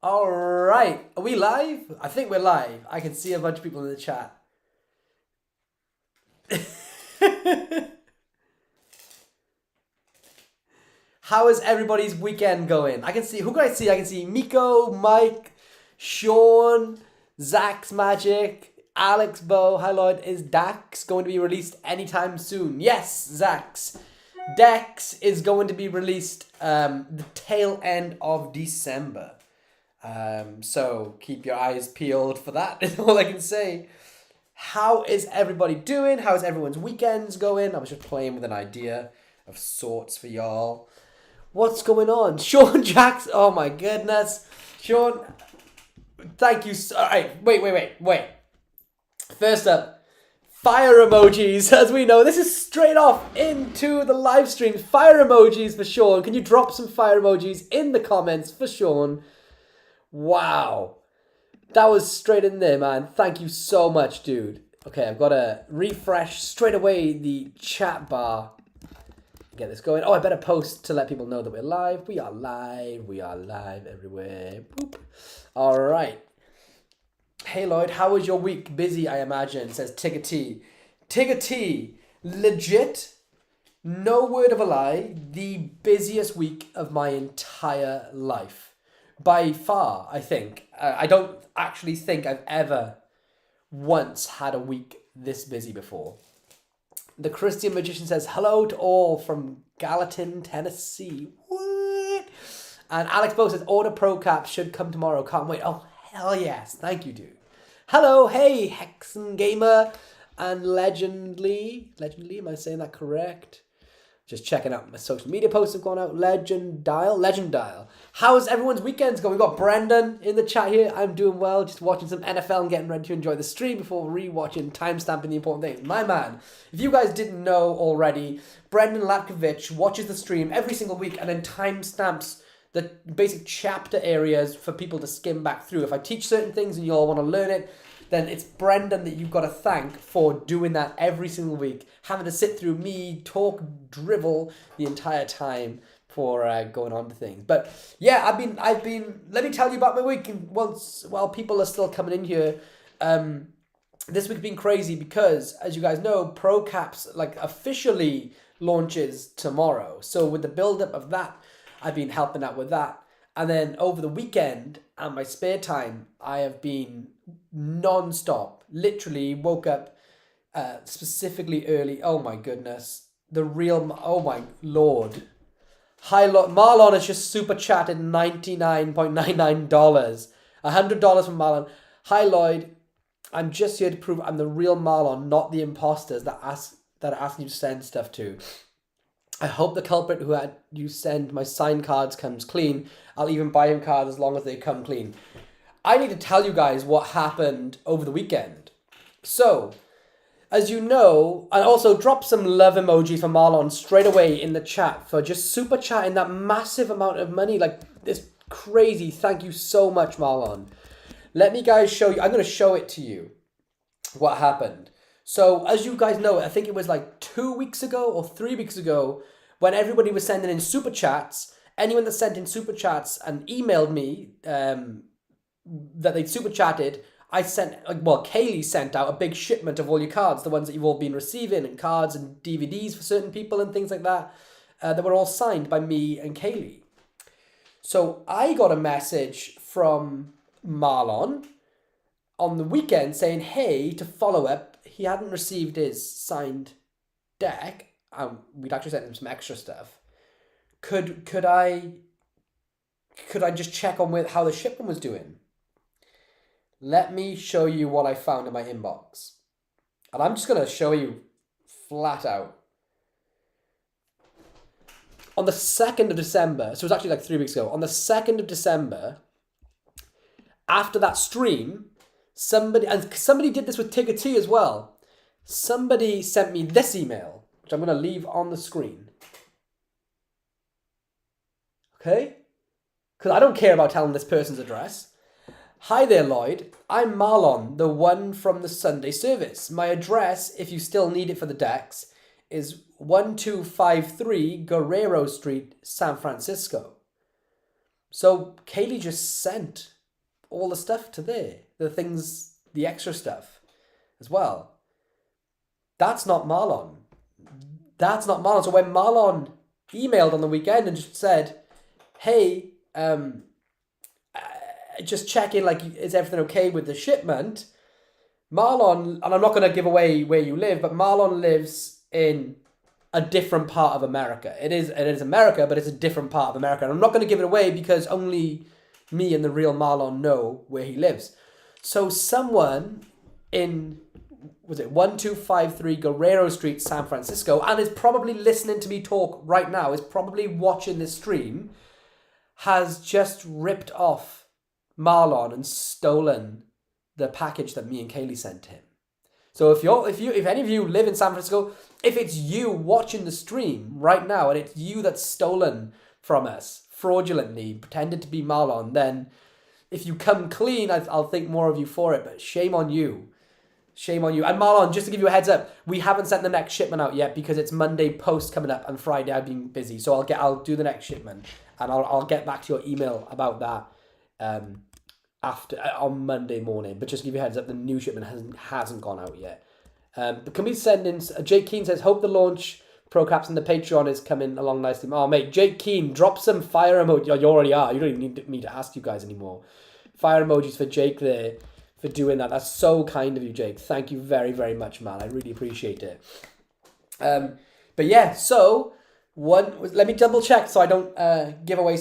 All right. Are we live? I think we're live. I can see a bunch of people in the chat. How is everybody's weekend going? I can see, who can I see? I can see Miko, Mike, Sean, Zach's Magic, Alex Bo. Hi Lloyd. Is Dax going to be released anytime soon? Yes, Zach's. Dex is going to be released the tail end of December. So keep your eyes peeled for that is all I can say. How is everybody doing? How is everyone's weekends going? I was just playing with an idea of sorts for y'all. What's going on? Sean Jackson. Oh my goodness. Sean, thank you. Alright, wait. First up, fire emojis. As we know, this is straight off into the live stream. Fire emojis for Sean. Can you drop some fire emojis in the comments for Sean? Wow. That was straight in there, man. Thank you so much, dude. Okay, I've got to refresh straight away the chat bar. Get this going. Oh, I better post to let people know that we're live. We are live. We are live everywhere. Boop. All right. Hey, Lloyd, how was your week? Busy, I imagine, says Tigger T. Tigger T, legit, no word of a lie, the busiest week of my entire life. By far, I think. I don't actually think I've ever once had a week this busy before. The Christian Magician says, hello to all from Gallatin, Tennessee. What? And Alex Bo says, order Pro Caps should come tomorrow. Can't wait. Oh, hell yes. Thank you, dude. Hello, hey, Hexen Gamer and Legendly. Legendly, am I saying that correct? Just checking out my social media posts have gone out. Legend Dial. How's everyone's weekends going? We've got Brendan in the chat here. I'm doing well. Just watching some NFL and getting ready to enjoy the stream before rewatching, timestamping the important things. My man, if you guys didn't know already, Brendan Latkovich watches the stream every single week and then timestamps the basic chapter areas for people to skim back through. If I teach certain things and you all want to learn it, then it's Brendan that you've got to thank for doing that every single week, having to sit through me talk drivel the entire time for going on to things. But yeah, I've been. Let me tell you about my week. And while people are still coming in here, this week's been crazy because, as you guys know, Pro Caps officially launches tomorrow. So with the build up of that, I've been helping out with that. And then over the weekend and my spare time, I have been non-stop. Literally woke up specifically early. Oh my goodness. Oh my Lord. Hi, Marlon has just super chatted $99.99. $100 from Marlon. Hi, Lloyd. I'm just here to prove I'm the real Marlon, not the imposters that are asking you to send stuff to. I hope the culprit who had you send my signed cards comes clean. I'll even buy him cards as long as they come clean. I need to tell you guys what happened over the weekend. So, as you know, and also drop some love emojis for Marlon straight away in the chat for just super chatting that massive amount of money. Like, this crazy. Thank you so much, Marlon. Let me guys show you. I'm going to show it to you what happened. So, as you guys know, I think it was like 2 weeks ago or 3 weeks ago when everybody was sending in super chats. Anyone that sent in super chats and emailed me that they'd super chatted, Kaylee sent out a big shipment of all your cards, the ones that you've all been receiving, and cards and DVDs for certain people and things like that, that were all signed by me and Kaylee. So I got a message from Marlon on the weekend saying, hey, to follow up, he hadn't received his signed deck. We'd actually sent him some extra stuff. Could I just check on how the shipment was doing? Let me show you what I found in my inbox. And I'm just going to show you flat out. On the 2nd of December, so it was actually like 3 weeks ago, on the 2nd of December, after that stream, somebody did this with Tigger T as well. Somebody sent me this email, which I'm going to leave on the screen. Okay? Because I don't care about telling this person's address. Hi there, Lloyd. I'm Marlon, the one from the Sunday service. My address, if you still need it for the decks, is 1253 Guerrero Street, San Francisco. So Kaylee just sent all the stuff to there. The things, the extra stuff as well. That's not Marlon. That's not Marlon. So when Marlon emailed on the weekend and just said, hey, just checking, like, is everything okay with the shipment? Marlon, and I'm not going to give away where you live, but Marlon lives in a different part of America. It is America, but it's a different part of America. And I'm not going to give it away because only me and the real Marlon know where he lives. So someone in, was it 1253 Guerrero Street, San Francisco, and is probably listening to me talk right now, is probably watching this stream, has just ripped off Marlon and stolen the package that me and Kaylee sent him. So if any of you live in San Francisco, if it's you watching the stream right now and it's you that's stolen from us fraudulently, pretended to be Marlon, then if you come clean, I'll think more of you for it. But shame on you. Shame on you. And Marlon, just to give you a heads up, we haven't sent the next shipment out yet because it's Monday post coming up and Friday I've been busy. So I'll do the next shipment and I'll get back to your email about that after on Monday morning. But just to give you a heads up, the new shipment hasn't gone out yet. But can we send in? Jake Keane says, hope the launch pro caps and the Patreon is coming along nicely. Oh mate, Jake Keane, drop some fire emoji. You already are. You don't even need me to ask you guys anymore. Fire emojis for Jake there for doing that. That's so kind of you, Jake. Thank you very, very much, man. I really appreciate it. But yeah, so let me double check so I don't give away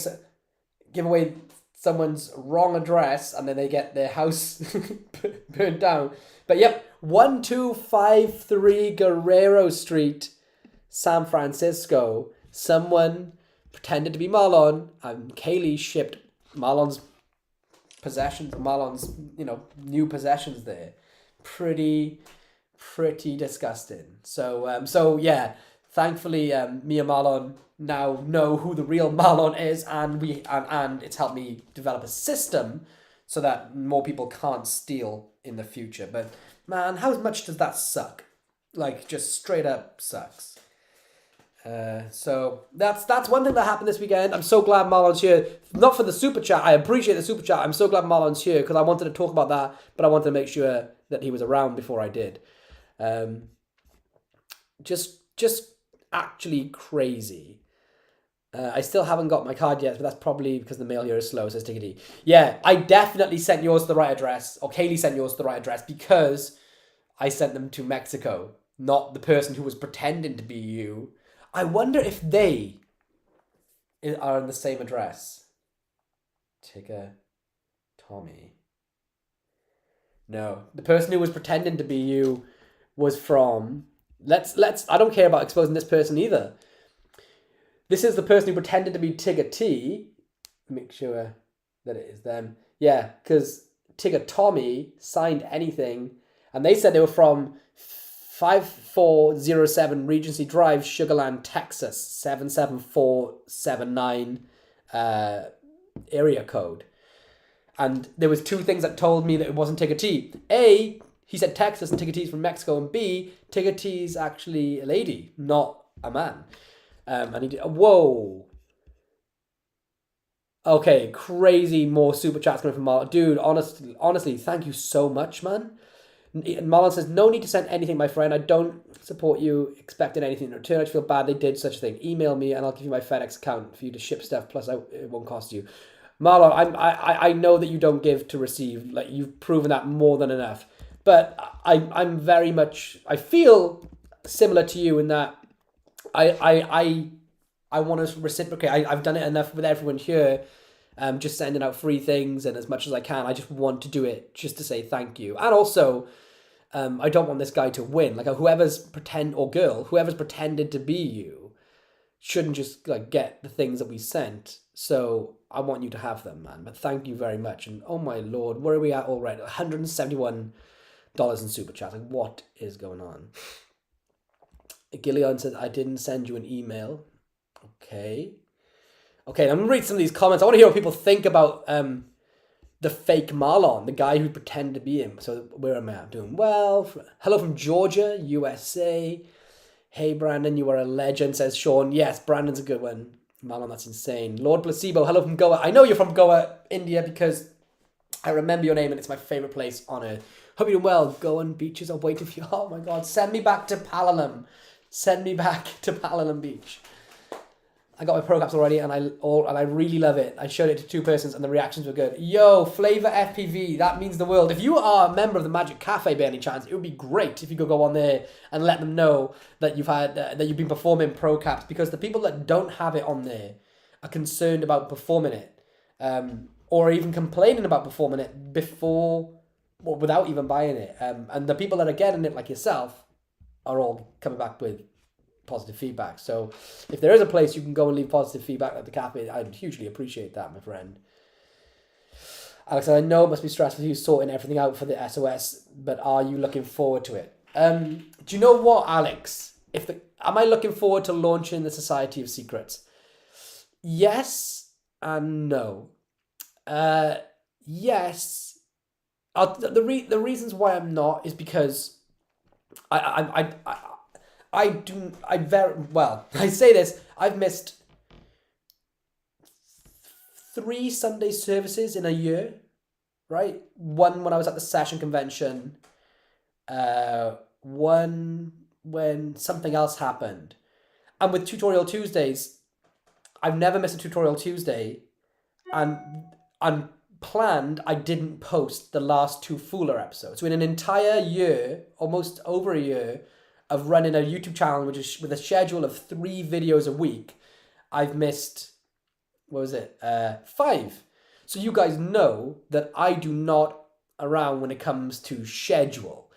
someone's wrong address and then they get their house burned down. But yep, 1253 Guerrero Street, San Francisco. Someone pretended to be Marlon and Kaylee shipped Marlon's possessions, Marlon's, new possessions there. Pretty disgusting. So yeah, thankfully me and Marlon now know who the real Marlon is, and it's helped me develop a system so that more people can't steal in the future. But man, how much does that suck? Like, just straight up sucks. So that's one thing that happened this weekend. I'm so glad Marlon's here. Not for the super chat. I appreciate the super chat. I'm so glad Marlon's here because I wanted to talk about that, but I wanted to make sure that he was around before I did. Just actually crazy. I still haven't got my card yet, but that's probably because the mail here is slow, says Tickety. Yeah, I definitely sent yours to the right address, or Kaylee sent yours to the right address because I sent them to Mexico, not the person who was pretending to be you. I wonder if they are on the same address. Tigger, Tommy. No, the person who was pretending to be you was from... Let's. I don't care about exposing this person either. This is the person who pretended to be Tigger T. Make sure that it is them. Yeah, because Tigger Tommy signed anything, and they said they were from 5407 Regency Drive, Sugarland, Texas, 77479 area code. And there was two things that told me that it wasn't Tigger T. A, he said Texas and Tigger T's from Mexico, and B, Tigger T's actually a lady, not a man. And he did, whoa. Okay, crazy more super chats coming from Marlon. Dude, honestly, thank you so much, man. And Marlon says, no need to send anything, my friend. I don't support you expecting anything in return. I just feel bad they did such a thing. Email me and I'll give you my FedEx account for you to ship stuff. Plus, it won't cost you. Marlon, I know that you don't give to receive. Like, you've proven that more than enough. But I'm very much... I feel similar to you in that I want to reciprocate. I've done it enough with everyone here. Just sending out free things and as much as I can. I just want to do it just to say thank you. And also, I don't want this guy to win. Like, whoever's pretended to be you shouldn't just like get the things that we sent. So I want you to have them, man. But thank you very much. And oh my lord, where are we at already? $171 in super chat. Like, what is going on? Gillian said, I didn't send you an email. Okay, I'm going to read some of these comments. I want to hear what people think about the fake Marlon, the guy who pretended to be him. So where am I? I'm doing well. Hello from Georgia, USA. Hey, Brandon, you are a legend, says Sean. Yes, Brandon's a good one. Marlon, that's insane. Lord Placebo, hello from Goa. I know you're from Goa, India, because I remember your name and it's my favourite place on earth. Hope you're doing well. Goan beaches are waiting for you. Oh my God, send me back to Palalum. Send me back to Palalum Beach. I got my pro caps already and I really love it. I showed it to 2 persons and the reactions were good. Yo, Flavor FPV, that means the world. If you are a member of the Magic Cafe by any chance, it would be great if you could go on there and let them know that you've been performing pro caps, because the people that don't have it on there are concerned about performing it, or even complaining about performing it before or without even buying it. And the people that are getting it, like yourself, are all coming back with positive feedback. So if there is a place you can go and leave positive feedback at the cafe, I'd hugely appreciate that, my friend. Alex, I know it must be stressful for you sorting everything out for the SOS, but are you looking forward to it? Do you know what, Alex? Am I looking forward to launching the Society of Secrets? Yes and no. Yes. The reasons why I'm not is because I say this, I've missed 3 Sunday services in a year, right? One when I was at the session convention, one when something else happened. And with Tutorial Tuesdays, I've never missed a Tutorial Tuesday, and unplanned, I didn't post the last 2 Fooler episodes. So in an entire year, almost over a year, of running a YouTube channel which is with a schedule of 3 videos a week, I've missed, 5. So you guys know that I do not around when it comes to schedule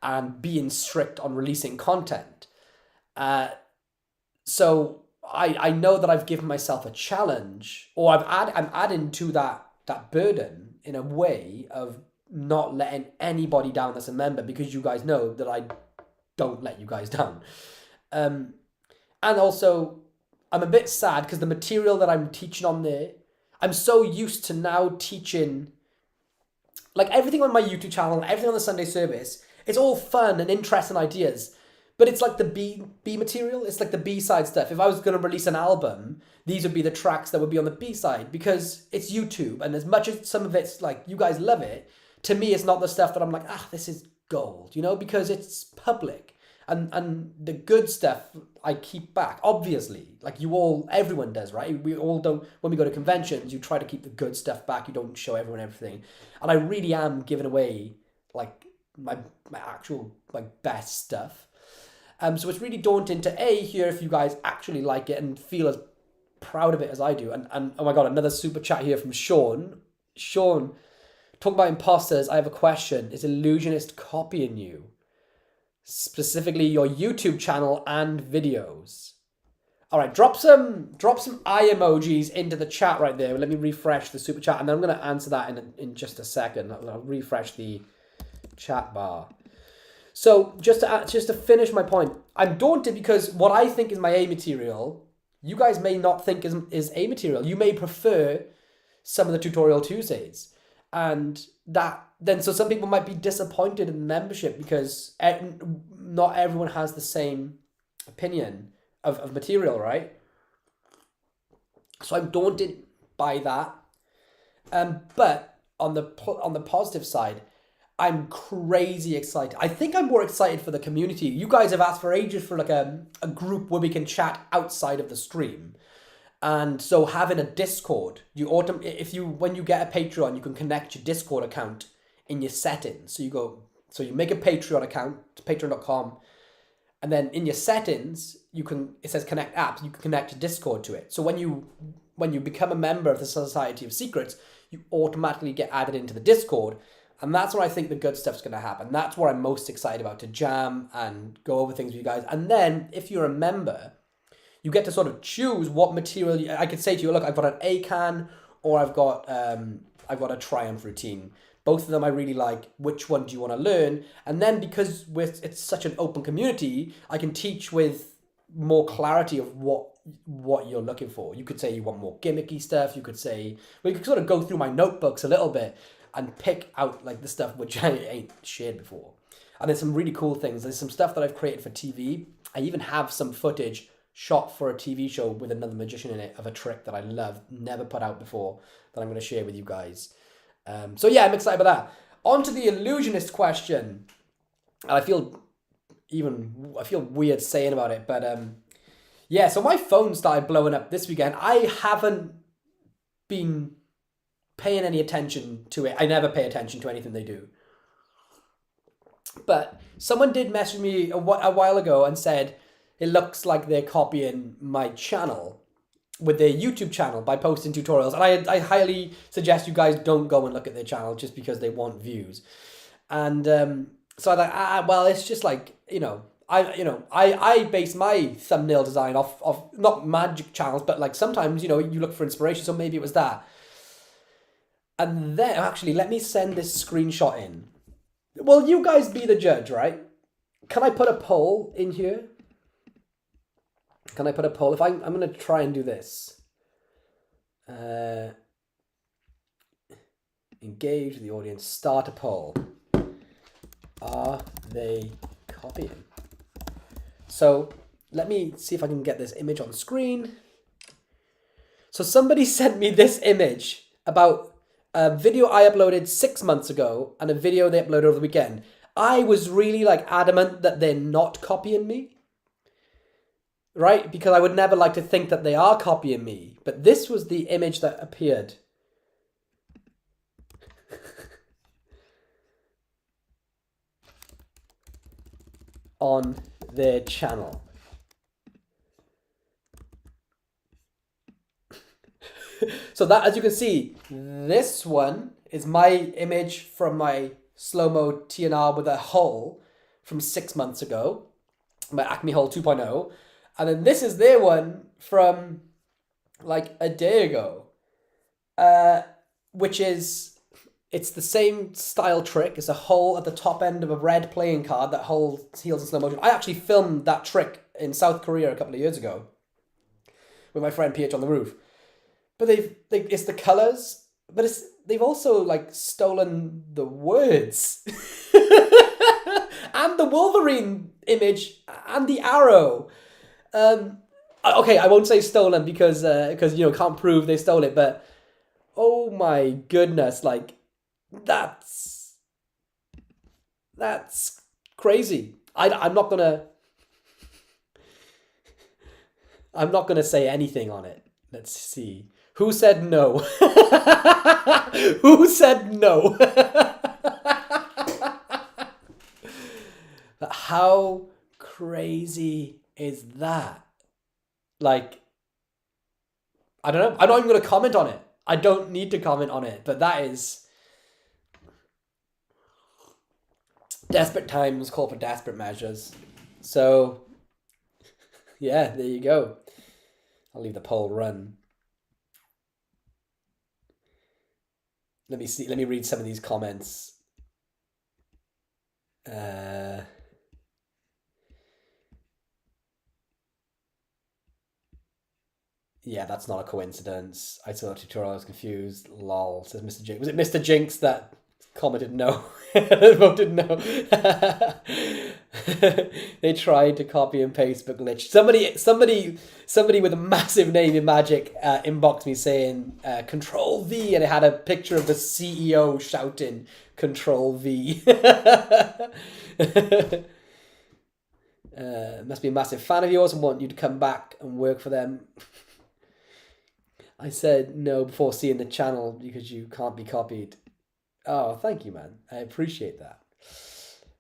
and being strict on releasing content. So I know that I've given myself a challenge, or I'm adding to that burden in a way of not letting anybody down as a member, because you guys know that I don't let you guys down. And also, I'm a bit sad because the material that I'm teaching on there, I'm so used to now teaching, like everything on my YouTube channel, everything on the Sunday service, it's all fun and interesting ideas, but it's like the B material, it's like the B-side stuff. If I was going to release an album, these would be the tracks that would be on the B-side, because it's YouTube, and as much as some of it's like, you guys love it, to me it's not the stuff that I'm like, this is gold, because it's public. And the good stuff I keep back, obviously, like everyone does, right? We all don't, when we go to conventions, you try to keep the good stuff back. You don't show everyone everything. And I really am giving away like my actual like best stuff. So it's really daunting to hear if you guys actually like it and feel as proud of it as I do. And oh my God, another super chat here from Sean. Sean, talking about imposters, I have a question. Is Illusionist copying you? Specifically your YouTube channel and videos. All right, drop some eye emojis into the chat right there. Let me refresh the super chat, and then I'm going to answer that in just a second. I'll refresh the chat bar. So just to finish my point, I'm daunted because what I think is my A material, you guys may not think is A material. You may prefer some of the Tutorial Tuesdays, and so some people might be disappointed in the membership because not everyone has the same opinion of material, right? So I'm daunted by that. But on the positive side, I'm crazy excited. I think I'm more excited for the community. You guys have asked for ages for like a group where we can chat outside of the stream. And so having a Discord, when you get a Patreon, you can connect your Discord account in your settings. So you make a Patreon account, patreon.com, and then in your settings, it says connect apps, you can connect your Discord to it. So when you become a member of the Society of Secrets, you automatically get added into the Discord. And that's where I think the good stuff's going to happen. That's what I'm most excited about, to jam and go over things with you guys. And then if you're a member, you get to sort of choose what material. I could say to you, look, I've got an ACAN, or I've got a Triumph routine. Both of them I really like. Which one do you want to learn? And then because it's such an open community, I can teach with more clarity of what you're looking for. You could say you want more gimmicky stuff. You could sort of go through my notebooks a little bit and pick out like the stuff which I ain't shared before. And there's some really cool things. There's some stuff that I've created for TV. I even have some footage shot for a TV show with another magician in it of a trick that I love, never put out before, that I'm going to share with you guys. So yeah, I'm excited about that. On to the illusionist question. And I feel weird saying about it, but yeah, so my phone started blowing up this weekend. I haven't been paying any attention to it. I never pay attention to anything they do. But someone did message me a while ago and said it looks like they're copying my channel with their YouTube channel by posting tutorials. And I highly suggest you guys don't go and look at their channel just because they want views. And so I thought, well, it's just like, I base my thumbnail design off not magic channels, but like sometimes, you look for inspiration. So maybe it was that. And then, actually, let me send this screenshot in. Well, you guys be the judge, right? Can I put a poll in here? Can I put a poll? I'm going to try and do this. Engage with the audience. Start a poll. Are they copying? So let me see if I can get this image on screen. So somebody sent me this image about a video I uploaded 6 months ago and a video they uploaded over the weekend. I was really adamant that they're not copying me. Right? Because I would never like to think that they are copying me. But this was the image that appeared. On their channel. So that, as you can see, this one is my image from my slow-mo TNR with a hole from 6 months ago. My Acme Hole 2.0. And then this is their one from a day ago. Which is, it's the same style trick. It's a hole at the top end of a red playing card that holds heels in slow motion. I actually filmed that trick in South Korea a couple of years ago with my friend PH on the roof. But it's the colors, but they've also stolen the words and the Wolverine image and the arrow. Okay, I won't say stolen because can't prove they stole it, but oh my goodness, that's crazy. I'm not gonna say anything on it. Let's see. Who said no? Who said no? How crazy is that? I don't know. I'm not even going to comment on it. I don't need to comment on it. But that is... Desperate times call for desperate measures. So, yeah, there you go. I'll leave the poll run. Let me read some of these comments. Yeah, that's not a coincidence. I saw a tutorial, I was confused. Lol, says Mr. Jinx. Was it Mr. Jinx that commented no? Voted no. They tried to copy and paste but glitched. Somebody with a massive name in Magic inboxed me saying Control V, and it had a picture of the CEO shouting Control V. Must be a massive fan of yours and want you to come back and work for them. I said no before seeing the channel because you can't be copied. Oh, thank you, man. I appreciate that.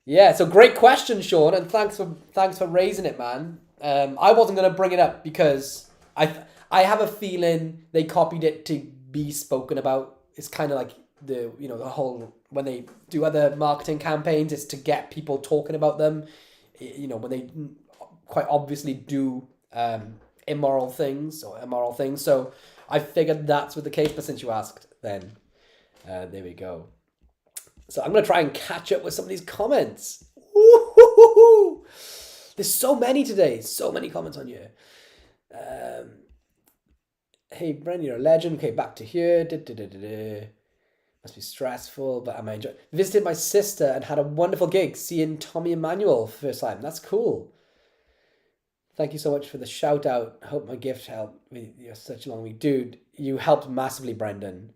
Yeah, so great question, Sean, and thanks for raising it, man. I wasn't gonna bring it up because I have a feeling they copied it to be spoken about. It's kind of like the whole when they do other marketing campaigns, it's to get people talking about them. When they quite obviously do immoral things. So I figured that's what the case, but since you asked, then there we go. So I'm going to try and catch up with some of these comments. Woo-hoo-hoo-hoo. There's so many today. So many comments on here. Hey, Bren, you're a legend. Okay, back to here. Must be stressful, but am I enjoying? Visited my sister and had a wonderful gig seeing Tommy Emmanuel first time. That's cool. Thank you so much for the shout out. Hope my gift helped. You're such a long week. Dude, you helped massively, Brendan.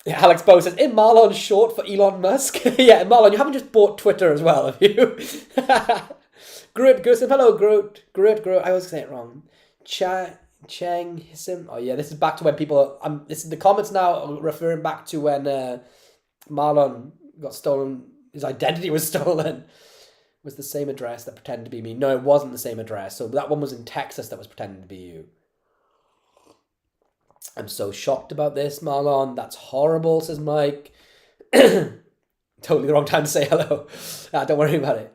Yeah, Alex Bow says, is Marlon short for Elon Musk? Yeah, Marlon, you haven't just bought Twitter as well, have you? Groot, hello, Groot. I always say it wrong. Chang Hissim. Oh yeah, this is back to when people. This is the comments now referring back to when Marlon got stolen. His identity was stolen. It was the same address that pretended to be me. No, it wasn't the same address. So that one was in Texas that was pretending to be you. I'm so shocked about this, Marlon. That's horrible, says Mike. Totally the wrong time to say hello. Don't worry about it.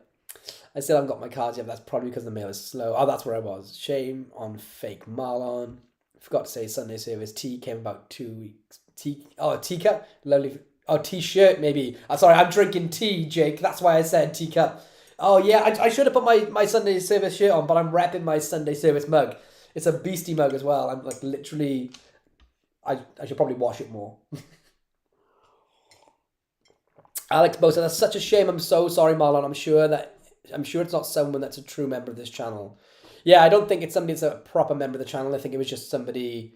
I still haven't got my cards yet, but that's probably because the mail is slow. Oh, that's where I was. Shame on fake Marlon. Forgot to say Sunday service. Tea came about 2 weeks. Teacup? Lovely. Oh, t-shirt maybe. Sorry, I'm drinking tea, Jake. That's why I said teacup. Oh, yeah, I should have put my Sunday service shirt on, but I'm repping my Sunday service mug. It's a beastie mug as well. I'm like literally... I should probably wash it more. Alex Bo said, that's such a shame. I'm so sorry, Marlon. I'm sure it's not someone that's a true member of this channel. Yeah, I don't think it's somebody that's a proper member of the channel. I think it was just somebody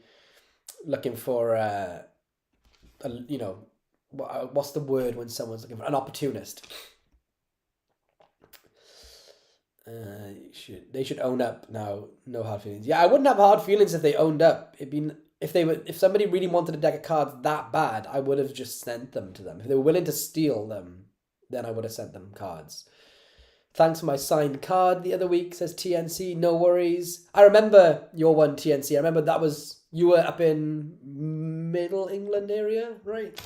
looking for, what's the word when someone's looking for an opportunist? They should own up now. No hard feelings. Yeah, I wouldn't have hard feelings if they owned up. If somebody really wanted a deck of cards that bad, I would have just sent them to them. If they were willing to steal them, then I would have sent them cards. Thanks for my signed card the other week, says TNC. No worries. I remember your one, TNC. I remember you were up in Middle England area, right?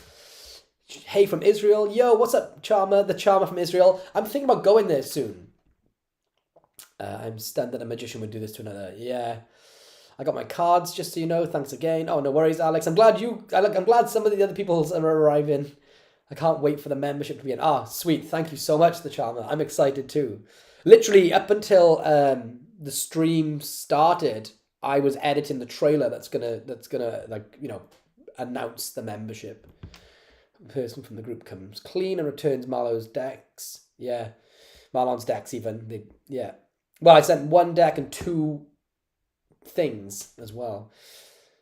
Hey from Israel. Yo, what's up, Charmer? The Charmer from Israel. I'm thinking about going there soon. I'm stunned that a magician would do this to another. Yeah. I got my cards, just so you know. Thanks again. Oh, no worries, Alex. I'm glad some of the other people are arriving. I can't wait for the membership to be in. Sweet. Thank you so much, the Charmer. I'm excited too. Literally, up until the stream started, I was editing the trailer that's gonna announce the membership. A person from the group comes clean and returns Marlo's decks. Yeah. Marlon's decks even. Yeah. Well, I sent one deck and 2 things as well.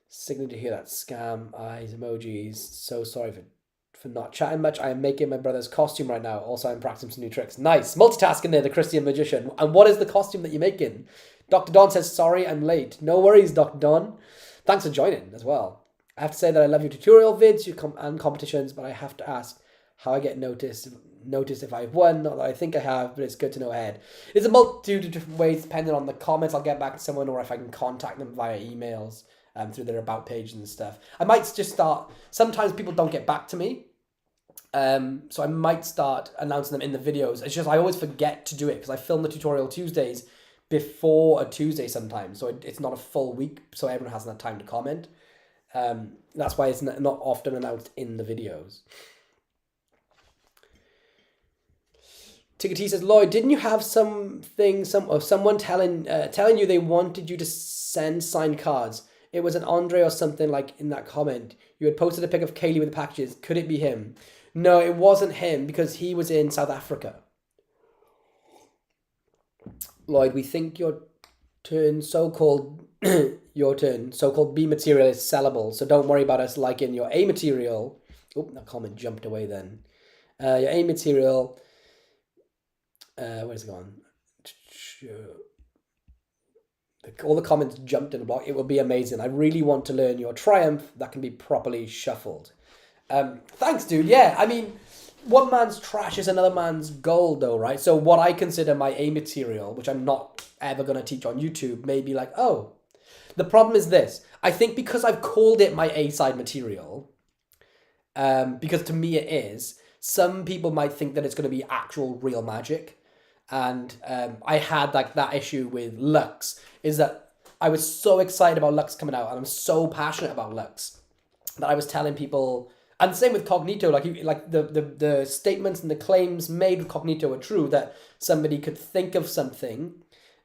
Signaling to hear that scam eyes emojis. So sorry for not chatting much. I am making my brother's costume right now. Also, I'm practicing some new tricks. Nice. Multitasking there, the Christian magician. And what is the costume that you're making? Dr. Don says, sorry, I'm late. No worries, Dr. Don. Thanks for joining as well. I have to say that I love your tutorial vids and competitions, but I have to ask how I get noticed if I've won. Not that I think I have, but it's good to know ahead. There's a multitude of different ways depending on the comments. I'll get back to someone, or if I can contact them via emails through their about page and stuff. I might just start. Sometimes people don't get back to me, so I might start announcing them in the videos. It's just I always forget to do it because I film the tutorial Tuesdays before a Tuesday sometimes, so it's not a full week, so everyone hasn't had time to comment. That's why it's not often announced in the videos. Tickety says, Lloyd, didn't you have someone telling you they wanted you to send signed cards? It was an Andre or something like in that comment. You had posted a pic of Kaylee with the packages. Could it be him? No, it wasn't him because he was in South Africa. Lloyd, we think your so-called B material is sellable, so don't worry about us liking your A material. Oh, that comment jumped away then. Your A material... where's it gone? All the comments jumped in a block. It will be amazing. I really want to learn your triumph that can be properly shuffled. Thanks, dude. Yeah, I mean, one man's trash is another man's gold, though, right? So what I consider my A material, which I'm not ever going to teach on YouTube, may be like, oh, the problem is this. I think because I've called it my A-side material, because to me it is, some people might think that it's going to be actual real magic. And I had like that issue with Lux, is that I was so excited about Lux coming out, and I'm so passionate about Lux that I was telling people, and the same with Cognito, like the statements and the claims made with Cognito are true, that somebody could think of something.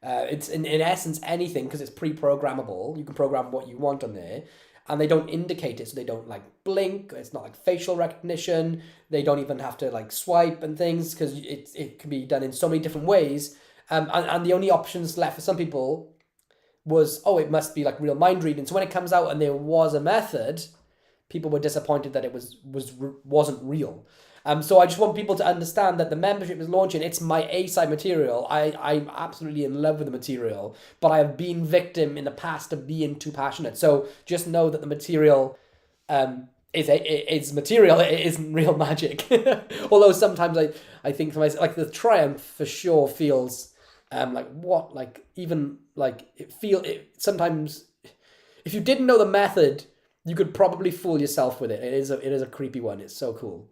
It's in essence anything, because it's pre-programmable. You can program what you want on there. And they don't indicate it, so they don't like blink. It's not like facial recognition. They don't even have to like swipe and things, because it can be done in so many different ways. And the only options left for some people was, oh, it must be like real mind reading. So when it comes out and there was a method, people were disappointed that it wasn't real. So I just want people to understand that the membership is launching. It's my A-side material. I'm absolutely in love with the material, but I have been victim in the past of being too passionate. So just know that the material is material. It isn't real magic. Although sometimes I think to myself, like the triumph for sure feels like what, like even like it sometimes if you didn't know the method, you could probably fool yourself with it. It is a creepy one. It's so cool.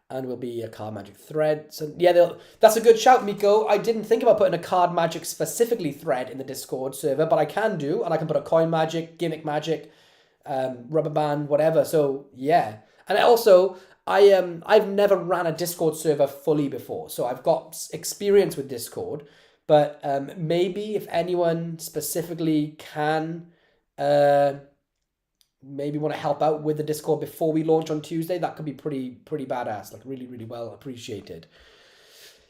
And will be a card magic thread. So yeah, that's a good shout, Miko. I didn't think about putting a card magic specifically thread in the Discord server, but I can do, and I can put a coin magic, gimmick magic, rubber band, whatever. So yeah, and also I've never ran a Discord server fully before, so I've got experience with Discord. But maybe if anyone specifically can maybe want to help out with the Discord before we launch on Tuesday, that could be pretty badass, like really, really well appreciated.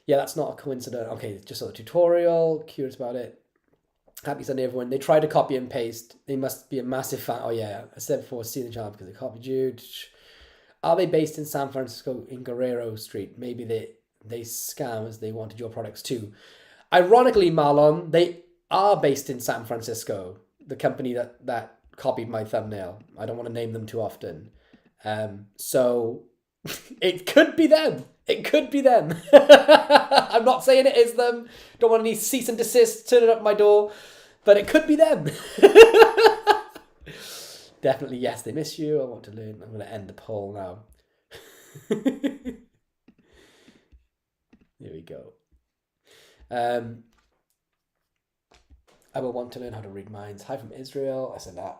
Yeah, that's not a coincidence. Okay, just a tutorial, curious about it. Happy Sunday, everyone. They tried to copy and paste. They must be a massive fan. Oh yeah, I said before, see the channel because they copied you. Are they based in San Francisco in Guerrero Street? Maybe they scam as they wanted your products too. Ironically, Marlon, they are based in San Francisco. The company that copied my thumbnail. I don't want to name them too often. So it could be them. It could be them. I'm not saying it is them. Don't want any cease and desist turning up my door. But it could be them. Definitely, yes, they miss you. I want to learn. I'm going to end the poll now. Here we go. I will want to learn how to read minds. Hi from Israel. I said that.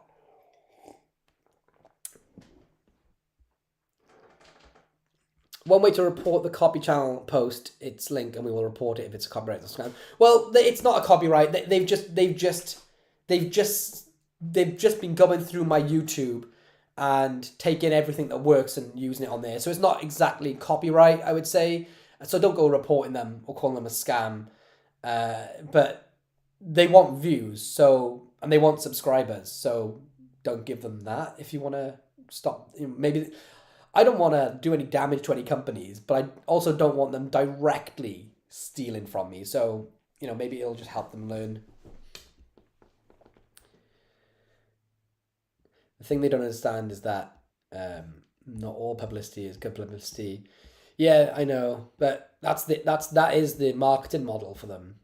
One way to report the copy channel post its link, and we will report it if it's a copyright or scam. Well, it's not a copyright. They've just been going through my YouTube and taking everything that works and using it on there. So it's not exactly copyright, I would say. So don't go reporting them or calling them a scam. But they want views, and they want subscribers. So don't give them that. If you want to stop, maybe. I don't want to do any damage to any companies, but I also don't want them directly stealing from me. So, maybe it'll just help them learn. The thing they don't understand is that not all publicity is good publicity. Yeah, I know, but that is the marketing model for them.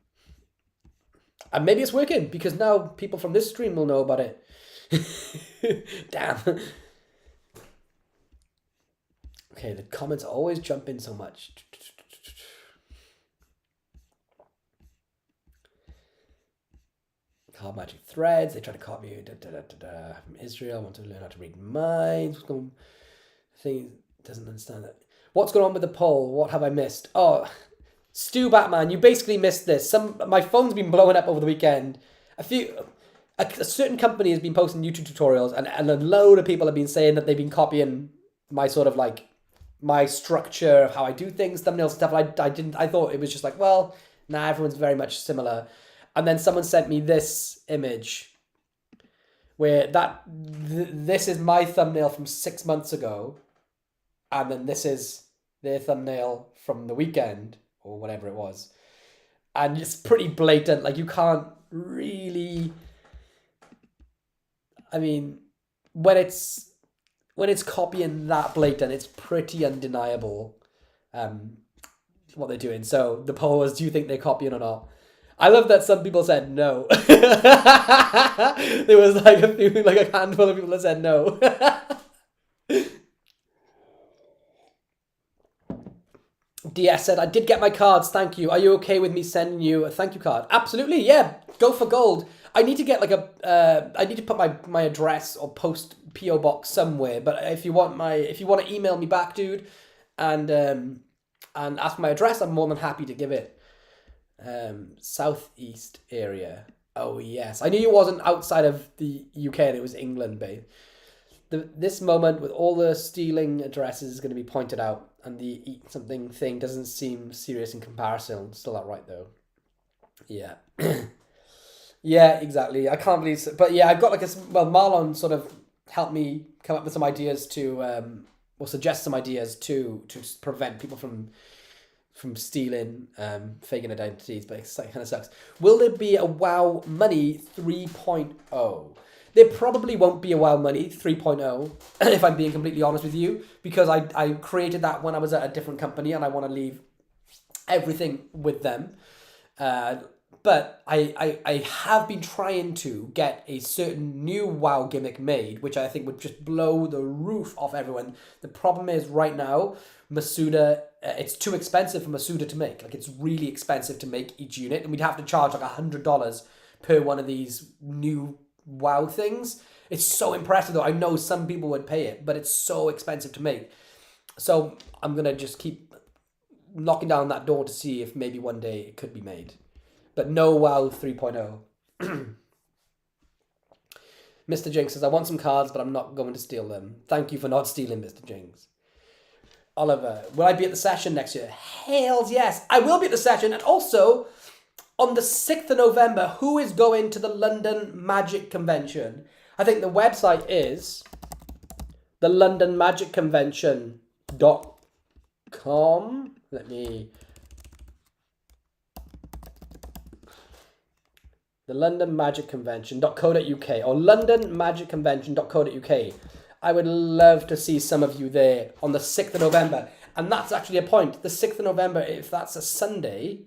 And maybe it's working because now people from this stream will know about it. Damn. Okay, the comments always jump in so much. Card magic threads. They try to copy you. From Israel. I want to learn how to read minds. Thing doesn't understand that. What's going on with the poll? What have I missed? Oh, Stu Batman, you basically missed this. My phone's been blowing up over the weekend. A certain company has been posting YouTube tutorials, and a load of people have been saying that they've been copying my sort of like my structure of how I do things, thumbnails and stuff. And I thought it was just like, well, nah, everyone's very much similar. And then someone sent me this image where this is my thumbnail from 6 months ago. And then this is their thumbnail from the weekend or whatever it was. And it's pretty blatant. Like you can't really, I mean, when it's copying that blatant, it's pretty undeniable what they're doing. So the poll was, do you think they're copying or not? I love that some people said no. There was like a handful of people that said no. DS said, I did get my cards, thank you. Are you okay with me sending you a thank you card? Absolutely, yeah. Go for gold. I need to get I need to put my address or post PO box somewhere. But if you want to email me back, dude, and ask for my address, I'm more than happy to give it. Southeast area. Oh yes, I knew you wasn't outside of the UK. And it was England, babe. This moment with all the stealing addresses is going to be pointed out, and the eat something thing doesn't seem serious in comparison. Still not right though. Yeah. Yeah, exactly. I can't believe. But yeah, I've got Marlon sort of help me come up with some ideas to, or suggest some ideas to prevent people from stealing fake identities, but it kind of sucks. Will there be a WoW Money 3.0? There probably won't be a WoW Money 3.0, if I'm being completely honest with you, because I created that when I was at a different company and I want to leave everything with them. But I have been trying to get a certain new WoW gimmick made, which I think would just blow the roof off everyone. The problem is right now, Masuda, it's too expensive for Masuda to make. Like, it's really expensive to make each unit, and we'd have to charge like $100 per one of these new WoW things. It's so impressive though. I know some people would pay it, but it's so expensive to make. So I'm going to just keep knocking down that door to see if maybe one day it could be made. But no WoW 3.0. Mr. Jinx says, I want some cards, but I'm not going to steal them. Thank you for not stealing, Mr. Jinx. Oliver, will I be at the session next year? Hells yes. I will be at the session. And also, on the 6th of November, who is going to the London Magic Convention? I think the website is the londonmagicconvention.com. Let me... The London Magic Convention.co.uk or londonmagicconvention.co.uk. I would love to see some of you there on the 6th of November. And that's actually a point. The 6th of November, if that's a Sunday,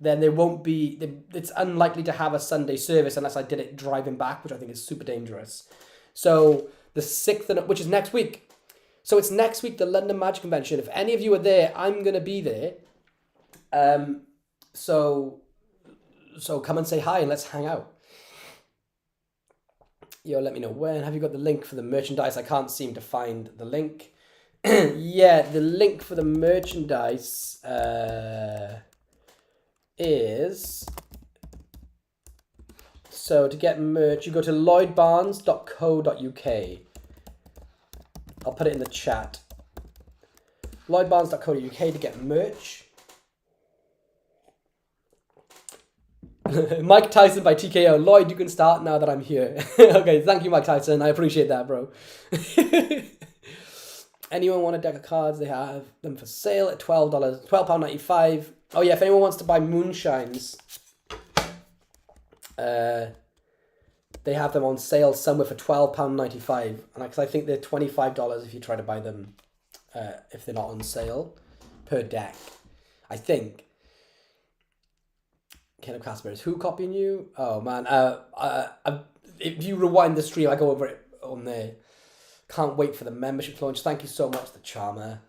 then there won't be... It's unlikely to have a Sunday service unless I did it driving back, which I think is super dangerous. So the 6th, which is next week. So it's next week, the London Magic Convention. If any of you are there, I'm going to be there. So come and say hi and let's hang out. Yo, let me know when. Have you got the link for the merchandise? I can't seem to find the link. Yeah, the link for the merchandise is... So to get merch, you go to lloydbarnes.co.uk. I'll put it in the chat. lloydbarnes.co.uk to get merch. Mike Tyson by TKO. Lloyd, you can start now that I'm here. Okay, thank you, Mike Tyson. I appreciate that, bro. Anyone want a deck of cards? They have them for sale at $12, £12.95. Oh yeah, if anyone wants to buy moonshines, they have them on sale somewhere for £12.95. And I think they're $25 if you try to buy them, if they're not on sale, per deck. I think. Ken of Casper's, who copying you? Oh man, if you rewind the stream, I go over it on there. Can't wait for the membership launch. Thank you so much, the charmer.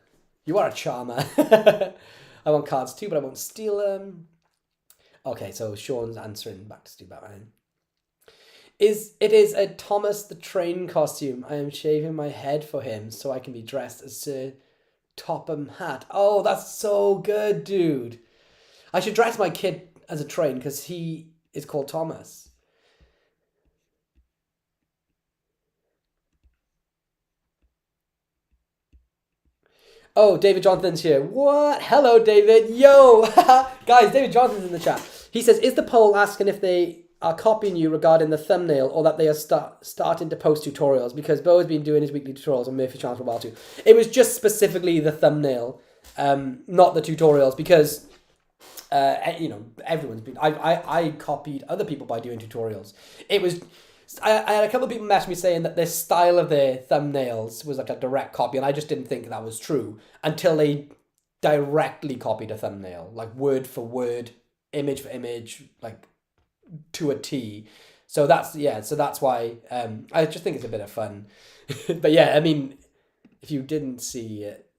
You are a charmer. I want cards too, but I won't steal them. Okay, so Sean's answering back to Steve Batman. It is a Thomas the Train costume. I am shaving my head for him so I can be dressed as Sir Topham Hatt. Oh, that's so good, dude. I should dress my kid as a train because he is called Thomas. Oh, David Jonathan's here. What? Hello, David. Yo. Guys, David Jonathan's in the chat. He says, is the poll asking if they are copying you regarding the thumbnail or that they are starting to post tutorials? Because Bo has been doing his weekly tutorials on Murphy Channel for a while too. It was just specifically the thumbnail, not the tutorials, because... everyone's been... I copied other people by doing tutorials. It was... I had a couple of people message me saying that their style of their thumbnails was like a direct copy, and I just didn't think that was true until they directly copied a thumbnail, like word for word, image for image, like to a T. So that's why I just think it's a bit of fun. But yeah, I mean, if you didn't see it,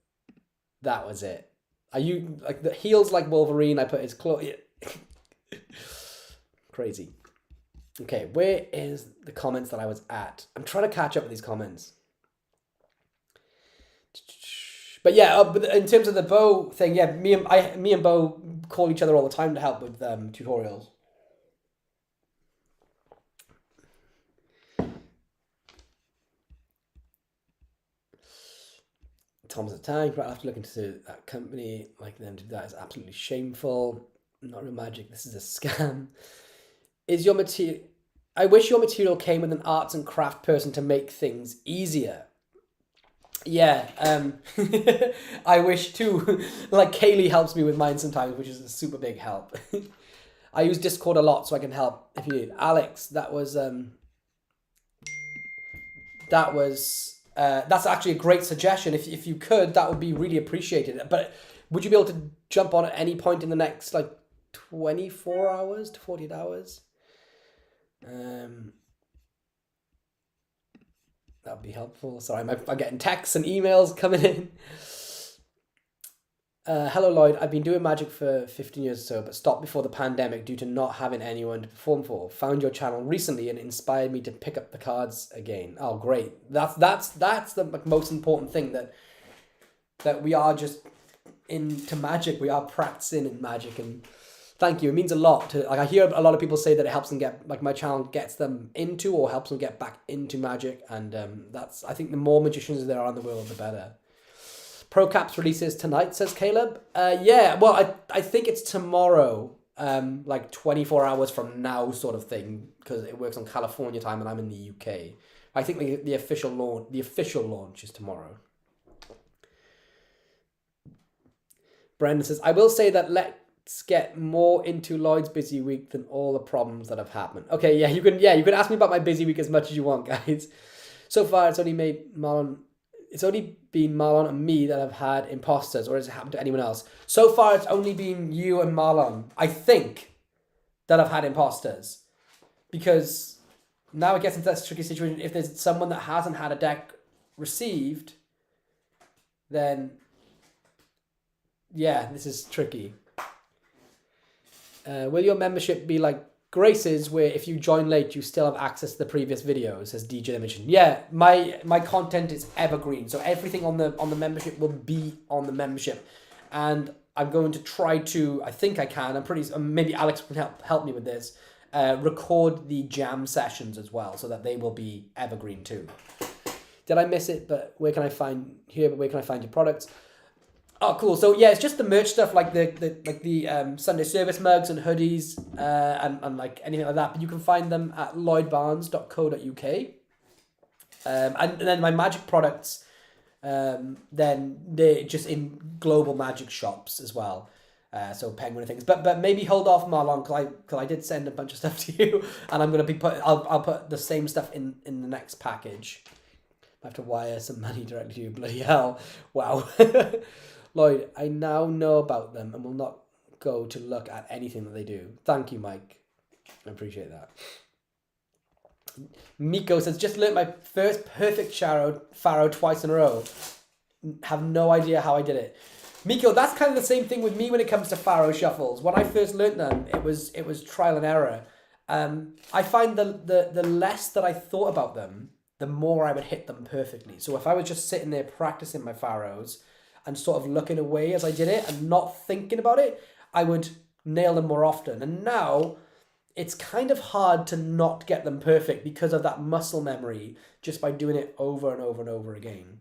that was it. Are you like the heels like Wolverine? I put his claw. Crazy. Okay, where is the comments that I was at? I'm trying to catch up with these comments. But yeah, but in terms of the Bo thing, yeah, me and Bo call each other all the time to help with tutorials. Tom's attack, but I have to look into that company. Like them to do that is absolutely shameful. Not real magic. This is a scam. Is your material... I wish your material came with an arts and craft person to make things easier. Yeah, I wish too. Like Kaylee helps me with mine sometimes, which is a super big help. I use Discord a lot, so I can help if you need. Alex, that's actually a great suggestion. If you could, that would be really appreciated. But would you be able to jump on at any point in the next like 24 hours to 48 hours? That would be helpful. Sorry, I'm getting texts and emails coming in. Hello Lloyd, I've been doing magic for 15 years or so, but stopped before the pandemic due to not having anyone to perform for. Found your channel recently and it inspired me to pick up the cards again. Oh, great! That's the most important thing, that we are just into magic. We are practicing in magic, and thank you. It means a lot to, like, I hear a lot of people say that it helps them get, like, my channel gets them into or helps them get back into magic, and that's, I think the more magicians there are in the world, the better. ProCaps releases tonight, says Caleb. Yeah, well, I think it's tomorrow, like 24 hours from now sort of thing, because it works on California time and I'm in the UK. I think the official launch is tomorrow. Brendan says, I will say that let's get more into Lloyd's busy week than all the problems that have happened. Okay, yeah, you can ask me about my busy week as much as you want, guys. So far, it's only been Marlon and me that have had imposters, or has it happened to anyone else? So far, it's only been you and Marlon, I think, that have had imposters. Because now it gets into that tricky situation. If there's someone that hasn't had a deck received, then, yeah, this is tricky. Will your membership be like Grace's, where if you join late, you still have access to the previous videos, says DJ Mission. Yeah, my content is evergreen, so everything on the membership will be on the membership, and I'm going to try to. I think I can. I'm pretty. Maybe Alex can help me with this. Record the jam sessions as well, so that they will be evergreen too. Did I miss it? But where can I find your products? Oh, cool. So yeah, it's just the merch stuff, like the Sunday service mugs and hoodies, and like anything like that. But you can find them at lloydbarnes.co.uk. And then my magic products, then they're just in global magic shops as well. So Penguin and things. But maybe hold off, Marlon, because I did send a bunch of stuff to you, and I'm gonna be I'll put the same stuff in the next package. I have to wire some money directly to you. Bloody hell! Wow. Lloyd, I now know about them and will not go to look at anything that they do. Thank you, Mike. I appreciate that. Miko says, just learnt my first perfect Pharaoh twice in a row. Have no idea how I did it. Miko, that's kind of the same thing with me when it comes to Pharaoh shuffles. When I first learnt them, it was trial and error. I find the less that I thought about them, the more I would hit them perfectly. So if I was just sitting there practicing my Pharaohs and sort of looking away as I did it and not thinking about it, I would nail them more often. And now it's kind of hard to not get them perfect because of that muscle memory, just by doing it over and over and over again.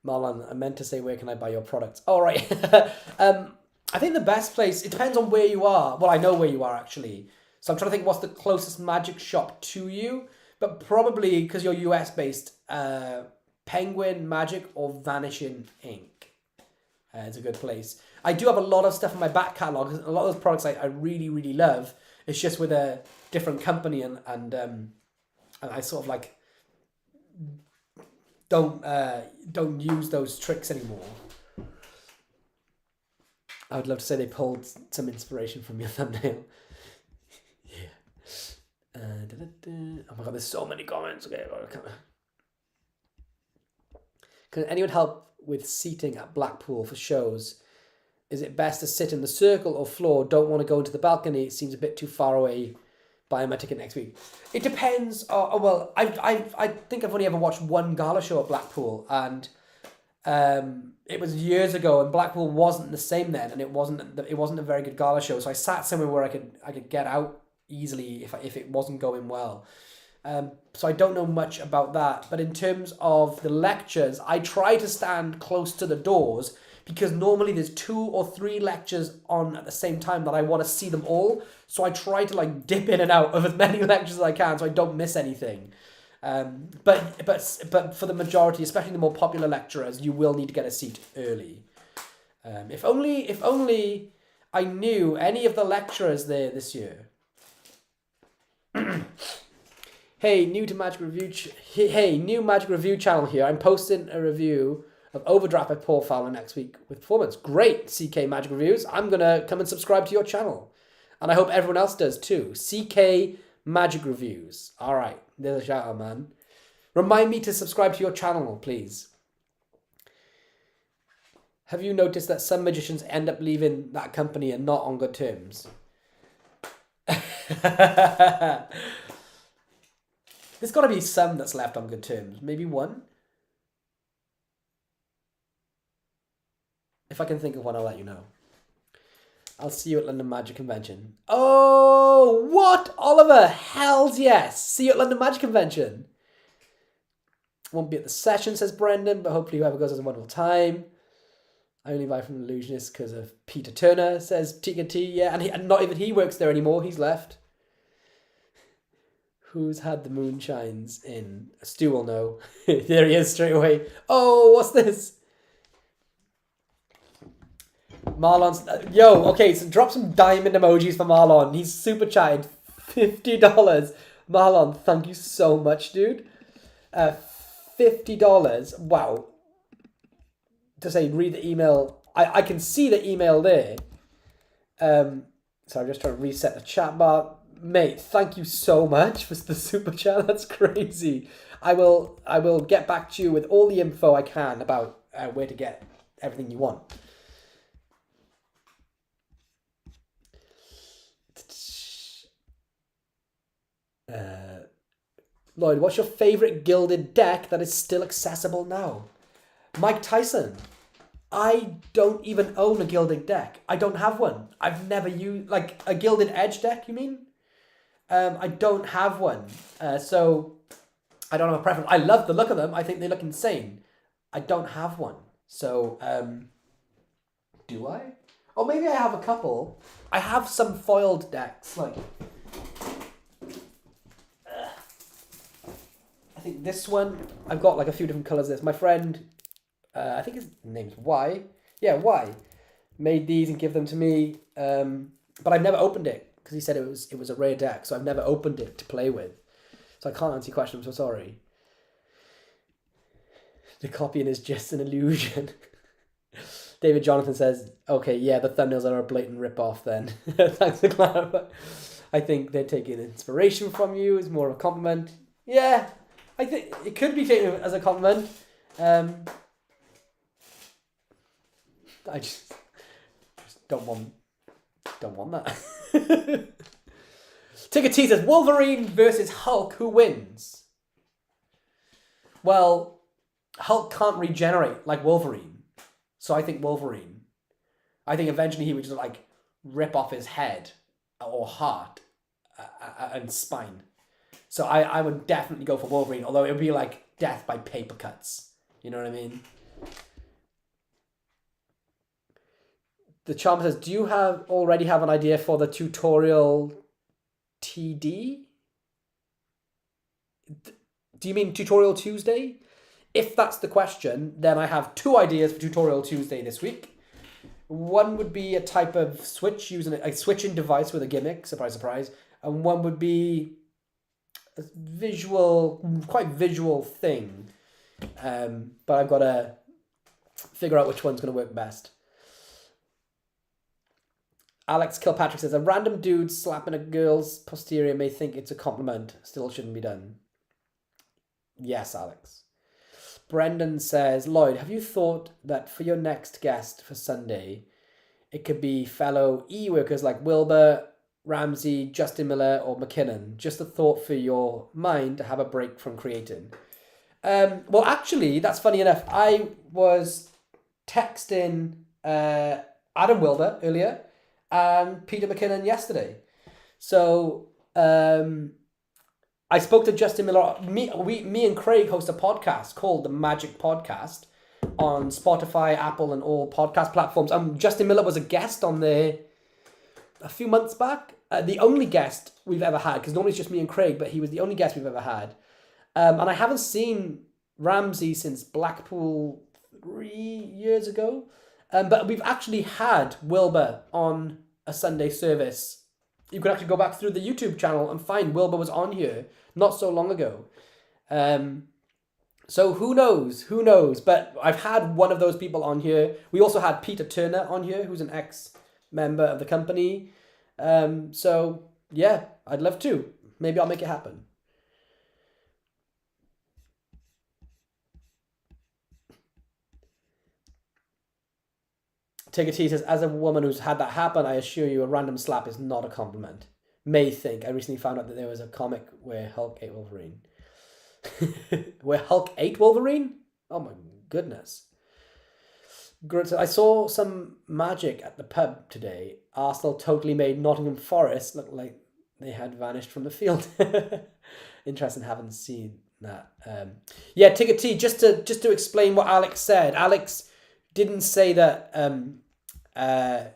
Marlon, I meant to say, where can I buy your products? All right. I think the best place, it depends on where you are. Well, I know where you are actually. So I'm trying to think what's the closest magic shop to you, but probably, because you're US based, Penguin Magic or Vanishing Ink. It's a good place. I do have a lot of stuff in my back catalogue. A lot of those products I really, really love. It's just with a different company, and I sort of like don't use those tricks anymore. I would love to say they pulled some inspiration from your thumbnail. Yeah. Oh my god, there's so many comments. Okay. Can anyone help with seating at Blackpool for shows? Is it best to sit in the circle or floor? Don't want to go into the balcony. It seems a bit too far away. Buy my ticket next week. It depends. Well, I think I've only ever watched one gala show at Blackpool, and it was years ago, and Blackpool wasn't the same then, and it wasn't a very good gala show. So I sat somewhere where I could get out easily if it wasn't going well. So I don't know much about that. But in terms of the lectures, I try to stand close to the doors because normally there's 2 or 3 lectures on at the same time that I want to see them all. So I try to like dip in and out of as many lectures as I can so I don't miss anything. But for the majority, especially the more popular lecturers, you will need to get a seat early. If only I knew any of the lecturers there this year. Hey, new Magic Review channel here. I'm posting a review of Overdraft by Paul Fowler next week with performance. Great, CK Magic Reviews. I'm going to come and subscribe to your channel. And I hope everyone else does too. CK Magic Reviews. All right, there's a shout out, man. Remind me to subscribe to your channel, please. Have you noticed that some magicians end up leaving that company and not on good terms? There's got to be some that's left on good terms. Maybe one? If I can think of one, I'll let you know. I'll see you at London Magic Convention. Oh, what? Oliver, hells yes. See you at London Magic Convention. Won't be at the session, says Brendan, but hopefully whoever goes has a wonderful time. I only buy from Illusionist because of Peter Turner, says Tika T. Yeah, and not even he works there anymore. He's left. Who's had the moonshines in? Stu will know. There he is straight away. Oh, what's this? Marlon's... yo, okay, so drop some diamond emojis for Marlon. He's super chatted. $50. Marlon, thank you so much, dude. $50. Wow. To say, read the email. I can see the email there. So I'm just trying to reset the chat bar. Mate, thank you so much for the super chat. That's crazy. I will get back to you with all the info I can about where to get everything you want. Lloyd, what's your favorite gilded deck that is still accessible now? Mike Tyson. I don't even own a gilded deck. I don't have one. I've never used, like, a gilded edge deck, you mean? I don't have one. So I don't have a preference. I love the look of them. I think they look insane. I don't have one. So, do I? Or maybe I have a couple. I have some foiled decks, like... I think this one, I've got like a few different colours. This my friend, I think his name's Y. Yeah, Y. Made these and give them to me. But I've never opened it because he said it was a rare deck. So I've never opened it to play with. So I can't answer your question. I'm so sorry. The copying is just an illusion. David Jonathan says, okay, yeah, the thumbnails are a blatant rip-off then. Thanks for clarifying. I think they're taking inspiration from you. It's more of a compliment. Yeah. I think it could be taken as a compliment. I just don't want that. Ticket T says Wolverine versus Hulk. Who wins? Well, Hulk can't regenerate like Wolverine, so I think Wolverine. I think eventually he would just like rip off his head or heart and spine. So I would definitely go for Wolverine, although it would be like death by paper cuts. You know what I mean? The Charm says, do you already have an idea for the tutorial TD? Do you mean Tutorial Tuesday? If that's the question, then I have 2 ideas for Tutorial Tuesday this week. One would be a type of switch, using a switching device with a gimmick, surprise, surprise. And one would be... quite visual thing, but I've got to figure out which one's going to work best. Alex Kilpatrick says, a random dude slapping a girl's posterior may think it's a compliment, still shouldn't be done. Yes, Alex. Brendan says, Lloyd, have you thought that for your next guest for Sunday, it could be fellow e-workers like Wilbur, Ramsey, Justin Miller, or McKinnon? Just a thought for your mind to have a break from creating. Well, actually, that's funny enough. I was texting Adam Wilbur earlier and Peter McKinnon yesterday. So I spoke to Justin Miller. Me and Craig host a podcast called The Magic Podcast, on Spotify, Apple, and all podcast platforms. Justin Miller was a guest on there a few months back. The only guest we've ever had, because normally it's just me and Craig, but he was the only guest we've ever had. And I haven't seen Ramsey since Blackpool 3 years ago. But we've actually had Wilbur on a Sunday service. You can actually go back through the YouTube channel and find Wilbur was on here not so long ago. So who knows? But I've had one of those people on here. We also had Peter Turner on here, who's an ex-member of the company. So yeah, I'd love to. Maybe I'll make it happen. Tigger T says, as a woman who's had that happen, I assure you a random slap is not a compliment. May think. I recently found out that there was a comic where Hulk ate Wolverine. Where Hulk ate Wolverine? Oh my goodness. I saw some magic at the pub today. Arsenal totally made Nottingham Forest look like they had vanished from the field. Interesting, haven't seen that. Yeah, Tigger T, just to explain what Alex said. Alex didn't say that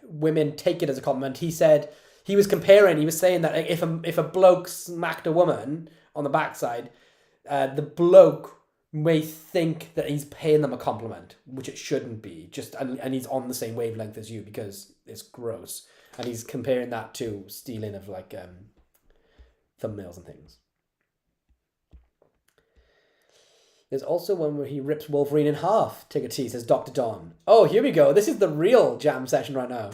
women take it as a compliment. He said he was saying that if a bloke smacked a woman on the backside, the bloke may think that he's paying them a compliment, which it shouldn't be. And he's on the same wavelength as you because it's gross. And he's comparing that to stealing of like thumbnails and things. There's also one where he rips Wolverine in half. Tigger T says Dr. Don. Oh, here we go. This is the real jam session right now.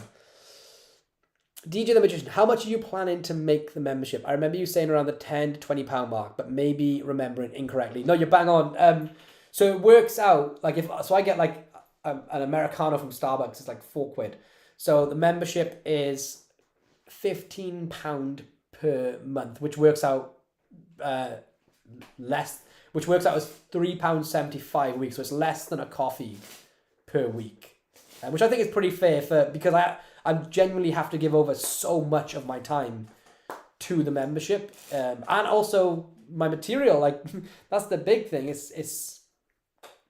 DJ the Magician, how much are you planning to make the membership? I remember you saying around the £10 to £20 mark, but maybe remembering incorrectly. No, you're bang on. So it works out like I get like an Americano from Starbucks. It's like £4. So the membership is £15 per month, which works out which works out as £3.75 a week. So it's less than a coffee per week, which I think is pretty fair because I genuinely have to give over so much of my time to the membership, and also my material. Like that's the big thing. It's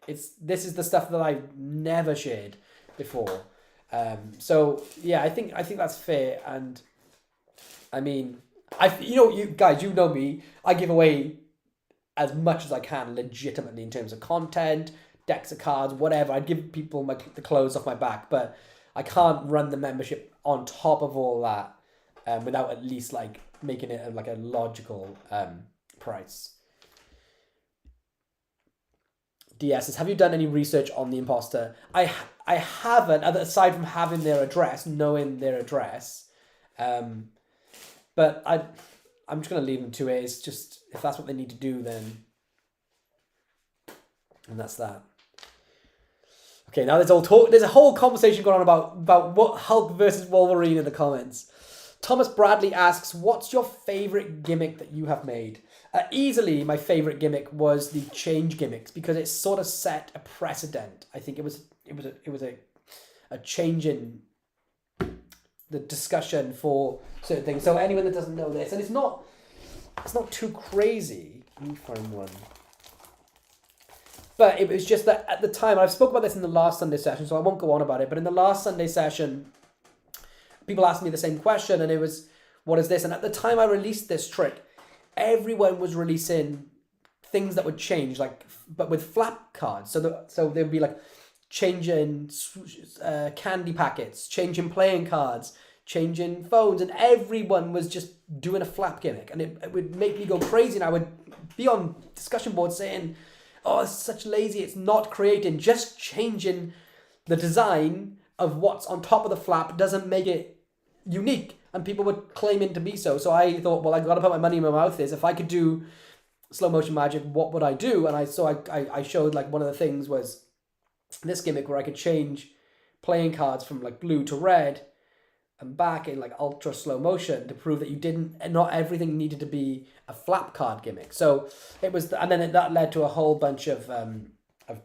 this is the stuff that I've never shared before. So yeah, I think that's fair. And I mean, you guys, you know me. I give away as much as I can legitimately in terms of content, decks of cards, whatever. I'd give people the clothes off my back, but I can't run the membership on top of all that without at least like making it like a logical price. DS says, have you done any research on the imposter? I haven't, aside from having their address, knowing their address. But I'm just going to leave them to it. It's just, if that's what they need to do, then... And that's that. Okay, now there's a whole conversation going on about what Hulk versus Wolverine in the comments. Thomas Bradley asks, what's your favourite gimmick that you have made? Easily, my favourite gimmick was the change gimmicks because it sort of set a precedent. I think it was a change in the discussion for certain things. So anyone that doesn't know this, and it's not too crazy. Let me find one. But it was just that at the time, I've spoken about this in the last Sunday session, so I won't go on about it. But in the last Sunday session, people asked me the same question, and it was, what is this? And at the time I released this trick, everyone was releasing things that would change, but with flap cards. So there would be like changing candy packets, changing playing cards, changing phones, and everyone was just doing a flap gimmick, and it would make me go crazy. And I would be on discussion boards saying, oh, it's such lazy, it's not creating, just changing the design of what's on top of the flap doesn't make it unique. And people were claiming to be so. So I thought, well, I got to put my money in my mouth. If I could do slow motion magic, what would I do? And I showed like one of the things was this gimmick where I could change playing cards from like blue to red and back in like ultra slow motion to prove that not everything needed to be a flap card gimmick. So it was, and then that led to a whole bunch of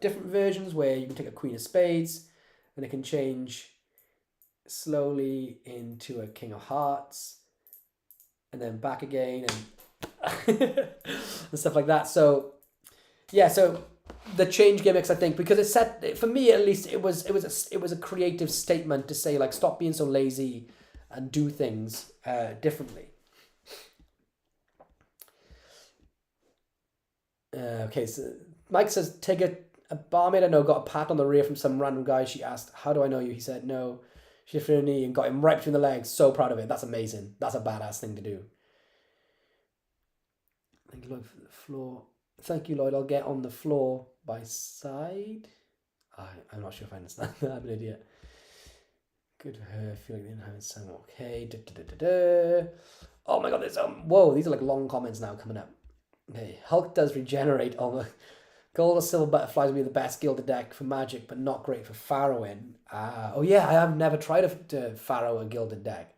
different versions where you can take a Queen of Spades and it can change slowly into a King of Hearts and then back again and and stuff like that. So yeah, so the change gimmicks, I think, because it said, for me at least, it was a creative statement to say, like, stop being so lazy and do things differently. Okay, so Mike says, take a barmaid I know got a pat on the rear from some random guy. She asked, how do I know you? He said, no. She lifted her knee and got him right between the legs. So proud of it. That's amazing. That's a badass thing to do. Thank you, Lloyd, for the floor. Thank you, Lloyd. I'll get on the floor by side. I'm not sure if I understand that. I'm an idiot. Good for her. I feel like they didn't have it sound okay. Oh my god, there's whoa, these are like long comments now coming up. Okay, Hulk does regenerate all the gold or silver butterflies will be the best gilded deck for Magic, but not great for farrowing. Oh yeah, I have never tried to farrow a gilded deck.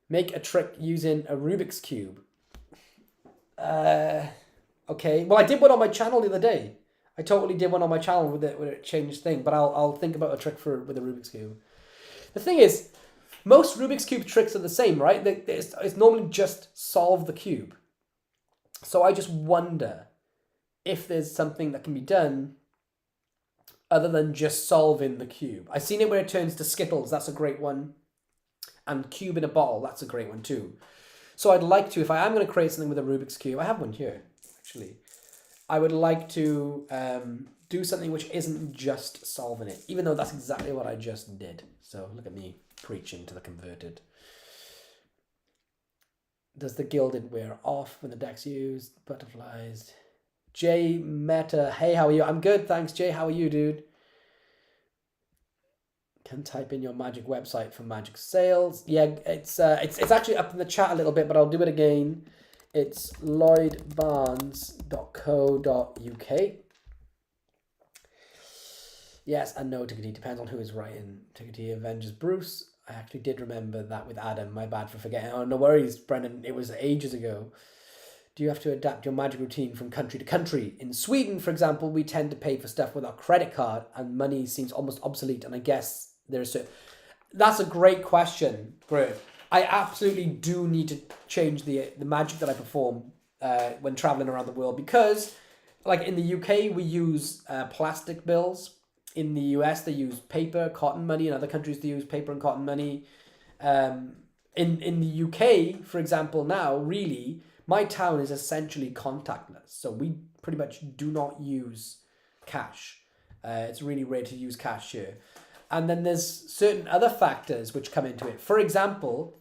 Make a trick using a Rubik's Cube. Okay, well I did one on my channel the other day. I totally did one on my channel with it changed thing, but I'll think about a trick with a Rubik's Cube. The thing is, most Rubik's Cube tricks are the same, right? It's normally just solve the cube. So I just wonder if there's something that can be done other than just solving the cube. I've seen it where it turns to Skittles. That's a great one. And cube in a bottle. That's a great one too. So I'd like to, if I am going to create something with a Rubik's Cube, I have one here, actually. I would like to do something which isn't just solving it, even though that's exactly what I just did. So look at me preaching to the converted. Does the gilded wear off when the deck's used? Butterflies. Jay Meta, hey, how are you? I'm good, thanks, Jay. How are you, dude? Can type in your Magic website for Magic sales. Yeah, it's actually up in the chat a little bit, but I'll do it again. It's lloydbarnes.co.uk. Yes, and no, Tickety. Depends on who is writing. Tickety Avengers Bruce. I actually did remember that with Adam. My bad for forgetting. Oh, no worries, Brendan. It was ages ago. Do you have to adapt your Magic routine from country to country? In Sweden, for example, we tend to pay for stuff with our credit card, and money seems almost obsolete. And I guess that's a great question, Greg. I absolutely do need to change the magic that I perform when traveling around the world, because, like, in the UK, we use plastic bills. In the US, they use paper, cotton money. In other countries, they use paper and cotton money. In the UK, for example, now, really, my town is essentially contactless. So we pretty much do not use cash. It's really rare to use cash here. And then there's certain other factors which come into it. For example,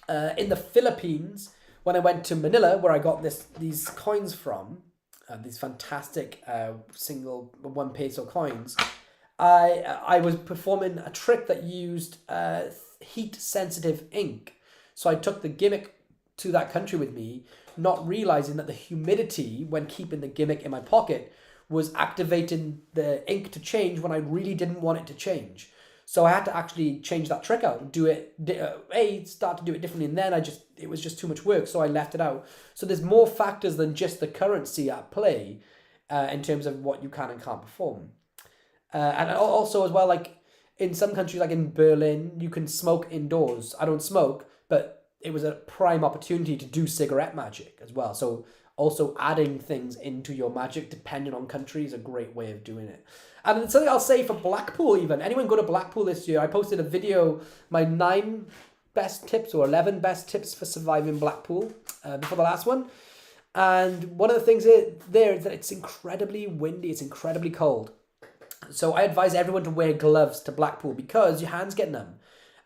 in the Philippines, when I went to Manila, where I got these coins from, these fantastic single 1 peso coins, I was performing a trick that used heat-sensitive ink. So I took the gimmick to that country with me, not realizing that the humidity, when keeping the gimmick in my pocket, was activating the ink to change when I really didn't want it to change. So I had to actually change that trick out, start to do it differently, and then it was just too much work, so I left it out. So there's more factors than just the currency at play in terms of what you can and can't perform. And also as well, like in some countries, like in Berlin, you can smoke indoors. I don't smoke, but it was a prime opportunity to do cigarette magic as well. So also adding things into your magic, depending on country, is a great way of doing it. And something I'll say for Blackpool even. Anyone go to Blackpool this year? I posted a video, my 9 best tips or 11 best tips for surviving Blackpool before the last one. And one of the things there is that it's incredibly windy, it's incredibly cold. So I advise everyone to wear gloves to Blackpool because your hands get numb.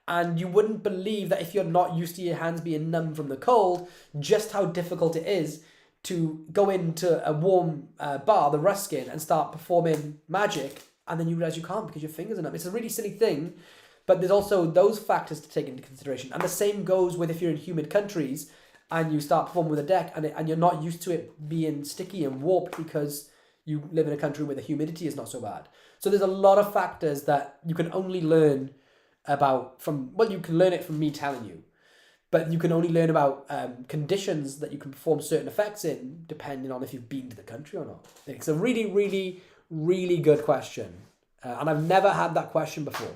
And you wouldn't believe that if you're not used to your hands being numb from the cold, just how difficult it is to go into a warm bar, the Ruskin, and start performing magic, and then you realize you can't because your fingers are numb. It's a really silly thing, but there's also those factors to take into consideration. And the same goes with if you're in humid countries and you start performing with a deck and you're not used to it being sticky and warped because you live in a country where the humidity is not so bad. So there's a lot of factors that you can only learn about you can learn it from me telling you. But you can only learn about conditions that you can perform certain effects in, depending on if you've been to the country or not. It's a really, really, really good question. And I've never had that question before.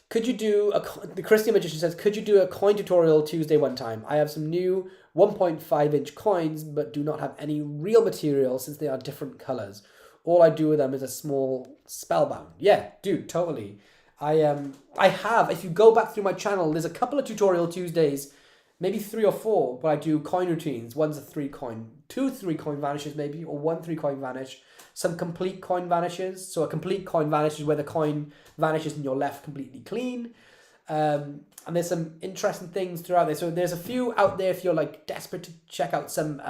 Could you do the Christian Magician says, could you do a coin tutorial Tuesday one time? I have some new 1.5-inch coins, but do not have any real material since they are different colors. All I do with them is a small spellbound. Yeah, dude, totally. I have, if you go back through my channel, there's a couple of tutorial Tuesdays, maybe 3 or 4, but I do coin routines. One's a 2 3-coin vanishes maybe, or 1 3-coin vanish. Some complete coin vanishes. So a complete coin vanish is where the coin vanishes and you're left completely clean. And there's some interesting things throughout there. So there's a few out there if you're like desperate to check out some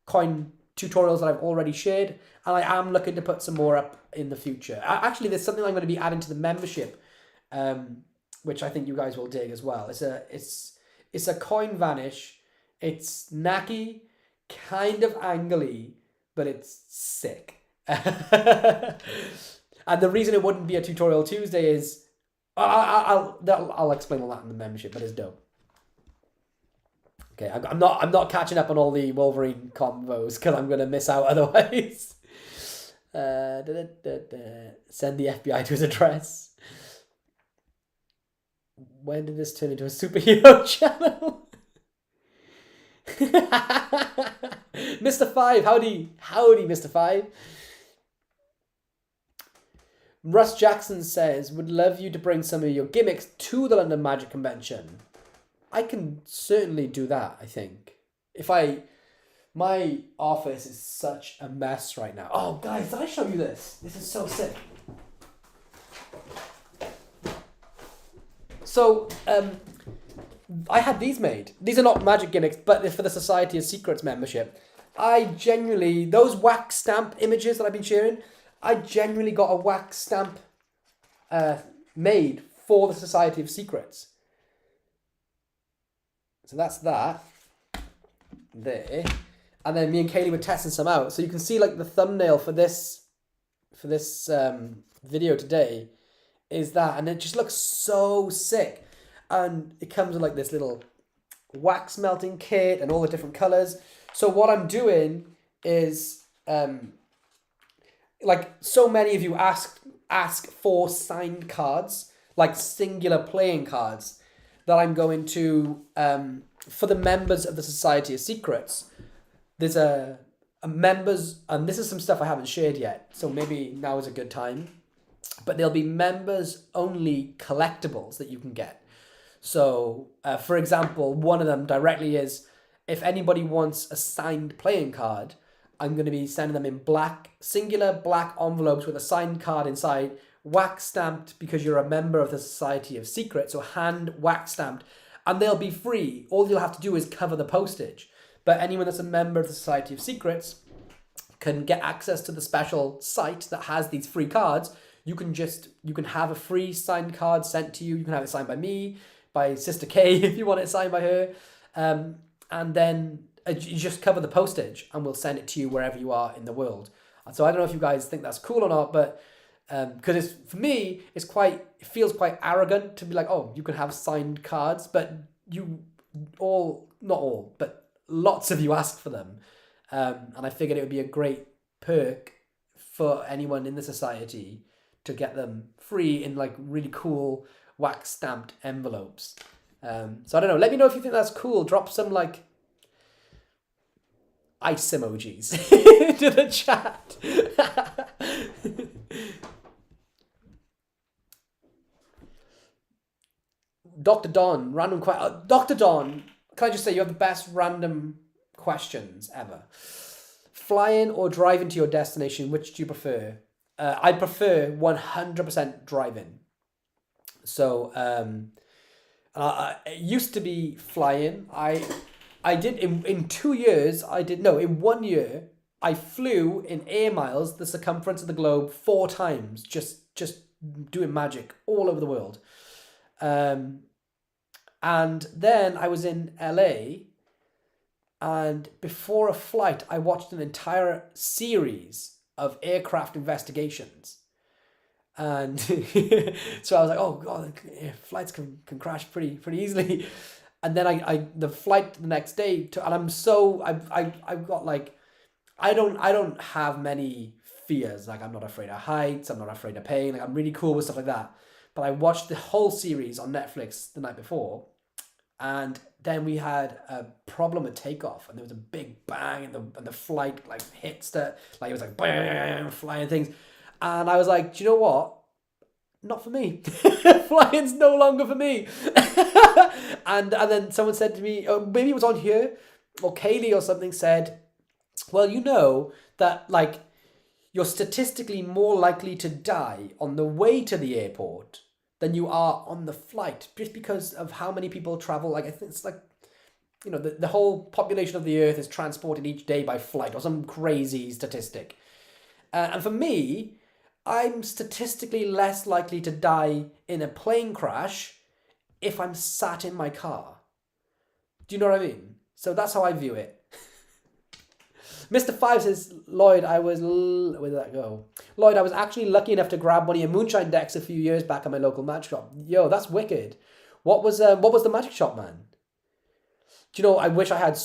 coin tutorials that I've already shared. And I am looking to put some more up in the future. Actually, there's something I'm going to be adding to the membership, which I think you guys will dig as well. It's a coin vanish. It's knacky, kind of angly, but it's sick. And the reason it wouldn't be a tutorial Tuesday is I'll explain all that in the membership, but it's dope. Okay, I'm not catching up on all the Wolverine combos because I'm gonna miss out otherwise. Send the FBI to his address. When did this turn into a superhero channel? Mr. 5, howdy, Mr. 5. Russ Jackson says, would love you to bring some of your gimmicks to the London Magic Convention. I can certainly do that, I think. My office is such a mess right now. Oh, guys, did I show you this? This is so sick. So, I had these made. These are not magic gimmicks, but they're for the Society of Secrets membership. Those wax stamp images that I've been sharing, I genuinely got a wax stamp made for the Society of Secrets. So that's that. There. And then me and Kaylee were testing some out. So you can see like the thumbnail for this video today is that. And it just looks so sick. And it comes with like this little wax melting kit and all the different colors. So what I'm doing is, like so many of you ask for signed cards, like singular playing cards, that I'm going to, for the members of the Society of Secrets, there's a members, and this is some stuff I haven't shared yet, so maybe now is a good time, but there'll be members only collectibles that you can get. So, for example, one of them directly is, if anybody wants a signed playing card, I'm going to be sending them in singular black envelopes with a signed card inside, wax stamped because you're a member of the Society of Secrets, so hand wax stamped, and they'll be free. All you'll have to do is cover the postage. But anyone that's a member of the Society of Secrets can get access to the special site that has these free cards. You can have a free signed card sent to you. You can have it signed by me, by Sister K if you want it signed by her. And then you just cover the postage and we'll send it to you wherever you are in the world. So I don't know if you guys think that's cool or not, but because for me, it feels quite arrogant to be like, oh, you can have signed cards, but not all, but lots of you ask for them. And I figured it would be a great perk for anyone in the society to get them free in like really cool wax stamped envelopes. So I don't know. Let me know if you think that's cool. Drop some like ice emojis into the chat. Dr. Don, Dr. Don, can I just say you have the best random questions ever. Flying or driving to your destination, which do you prefer? I prefer 100% driving. So it used to be flying. I did in 2 years. In 1 year, I flew in air miles the circumference of the globe 4 times, just doing magic all over the world. And then I was in LA, and before a flight, I watched an entire series of aircraft investigations. And so I was like, oh God, flights can crash pretty easily. And then the flight the next day, and I've got like, I don't have many fears. Like I'm not afraid of heights. I'm not afraid of pain. Like I'm really cool with stuff like that. but I watched the whole series on Netflix the night before, and then we had a problem at takeoff, and there was a big bang, and the flight like hits the, like it was like bang, flying things, and I was like, do you know what? Not for me. Flying's no longer for me. And then someone said to me, oh, maybe it was on here, or Kaylee or something said, well, you know that like you're statistically more likely to die on the way to the airport than you are on the flight, just because of how many people travel. Like, I think it's like, you know, the whole population of the earth is transported each day by flight or some crazy statistic. And for me, I'm statistically less likely to die in a plane crash if I'm sat in my car. Do you know what I mean? So that's how I view it. Mr. Five says, Lloyd, where did that go? Lloyd, I was actually lucky enough to grab one of your moonshine decks a few years back at my local magic shop. Yo, that's wicked. What was the magic shop, man? Do you know, I wish I had,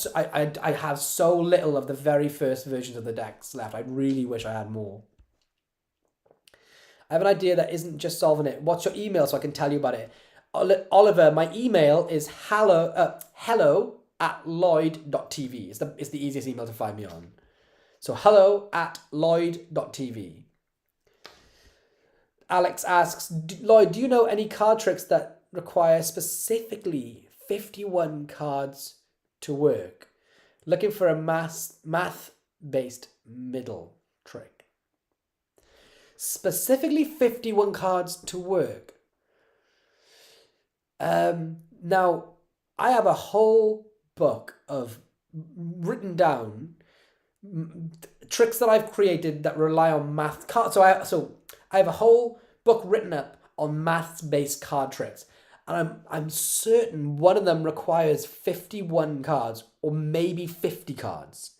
I have so little of the very first versions of the decks left. I really wish I had more. I have an idea that isn't just solving it. What's your email so I can tell you about it? Oliver, my email is hello@lloyd.tv. It's the easiest email to find me on. So hello@lloyd.tv. Alex asks, Lloyd, do you know any card tricks that require specifically 51 cards to work? Looking for a math-based middle trick. Specifically 51 cards to work. Now, I have a whole book of written down tricks that I've created that rely on math cards. So I have a whole book written up on maths-based card tricks, and I'm certain one of them requires 51 cards or maybe 50 cards.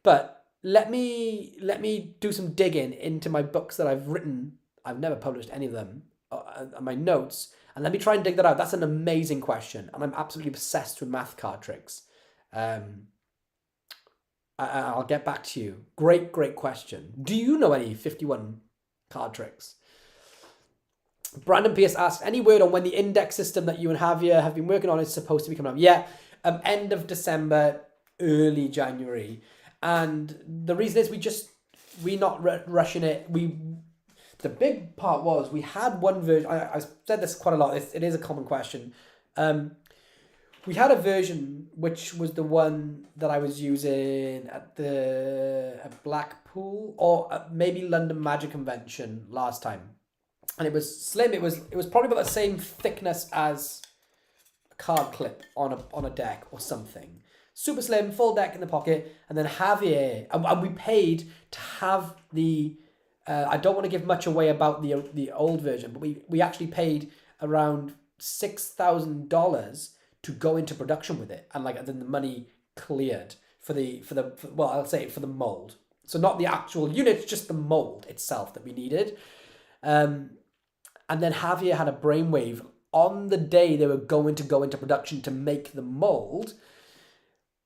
But let me do some digging into my books that I've written. I've never published any of them, my notes, and let me try and dig that out. That's an amazing question, and I'm absolutely obsessed with math card tricks. I'll get back to you. Great question. Do you know any 51 card tricks? Brandon Pierce asks, any word on when the index system that you and Javier have been working on is supposed to be coming up? Yeah, end of December, early January. And the reason is we're not rushing it. The big part was we had one version. I said this quite a lot. It is a common question. We had a version which was the one that I was using at Blackpool or maybe London Magic Convention last time, and it was slim. It was probably about the same thickness as a card clip on a deck or something. Super slim, full deck in the pocket, and then Javier, and we paid to have the. I don't want to give much away about the old version, but we actually paid around $6,000 to go into production with it, and then the money cleared for the mold. So not the actual unit, just the mold itself that we needed. And then Javier had a brainwave on the day they were going to go into production to make the mold.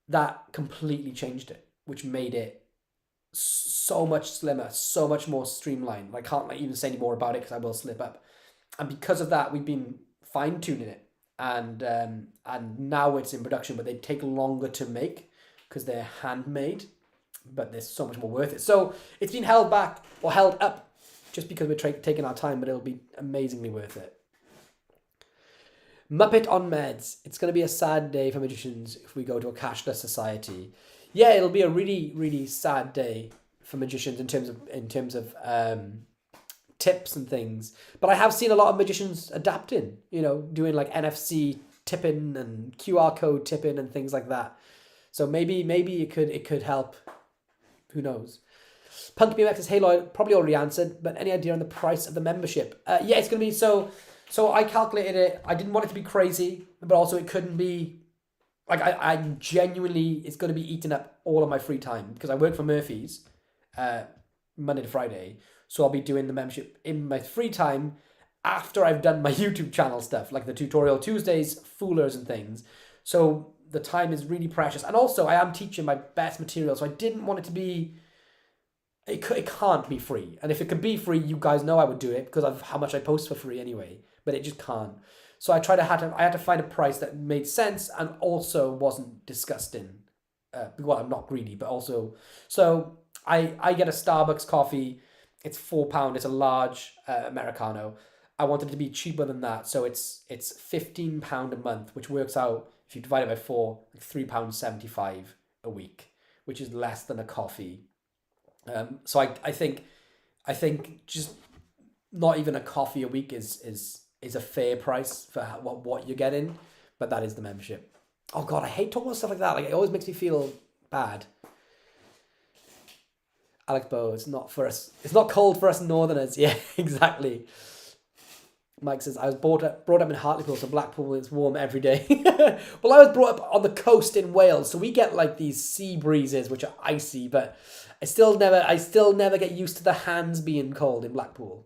That completely changed it, which made it so much slimmer, so much more streamlined. I can't even say any more about it because I will slip up. And because of that, we've been fine-tuning it. And now it's in production, but they take longer to make because they're handmade, but they're so much more worth it. So it's been held back or held up just because we're taking our time, but it'll be amazingly worth it. Muppet on meds. It's going to be a sad day for magicians if we go to a cashless society. Yeah, it'll be a really, really sad day for magicians in terms of tips and things. But I have seen a lot of magicians adapting, doing like NFC tipping and QR code tipping and things like that. So maybe it could help. Who knows? Punk BMX says, hey Lloyd, probably already answered, but any idea on the price of the membership? Yeah, it's going to be so I calculated it. I didn't want it to be crazy, but also it couldn't be I genuinely, it's going to be eating up all of my free time because I work for Murphy's Monday to Friday. So I'll be doing the membership in my free time after I've done my YouTube channel stuff, like the tutorial Tuesdays, Foolers and things. So the time is really precious. And also I am teaching my best material. So I didn't want it to be it can't be free. And if it could be free, you guys know I would do it because of how much I post for free anyway. But it just can't. So I had to find a price that made sense and also wasn't disgusting. Well, I'm not greedy, but also so I get a Starbucks coffee. It's £4. It's a large Americano. I wanted it to be cheaper than that, so it's £15 a month, which works out, if you divide it by 4, like £3.75 a week, which is less than a coffee. So I think just not even a coffee a week is a fair price for what you're getting, but that is the membership. Oh God, I hate talking about stuff like that. Like, it always makes me feel bad. Alex Bow, it's not for us. It's not cold for us Northerners. Yeah, exactly. Mike says, I was brought up in Hartlepool, so Blackpool is warm every day. Well, I was brought up on the coast in Wales, so we get like these sea breezes which are icy, but I still never get used to the hands being cold in Blackpool.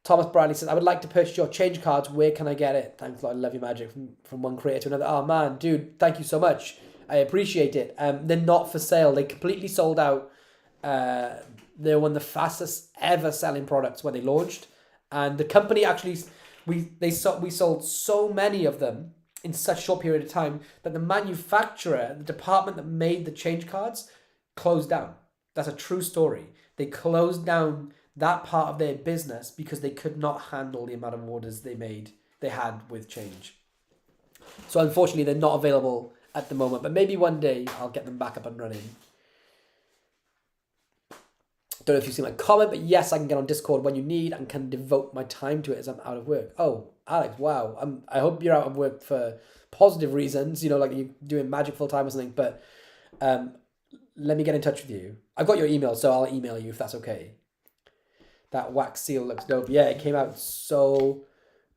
Thomas Bradley says, I would like to purchase your change cards. Where can I get it? Thanks, Lloyd. Love your magic from one creator to another. Oh man, dude, thank you so much. I appreciate it. They're not for sale. They completely sold out. They're one of the fastest ever selling products when they launched. And the company actually, we sold so many of them in such a short period of time that the manufacturer, the department that made the change cards, closed down. That's a true story. They closed down that part of their business because they could not handle the amount of orders they had with change. So unfortunately, they're not available at the moment, but maybe one day I'll get them back up and running. Don't know if you've seen my comment, but yes, I can get on Discord when you need and can devote my time to it as I'm out of work. Oh, Alex, wow. I hope you're out of work for positive reasons, like you're doing magic full time or something, but let me get in touch with you. I've got your email, so I'll email you if that's okay. That wax seal looks dope. Yeah, it came out so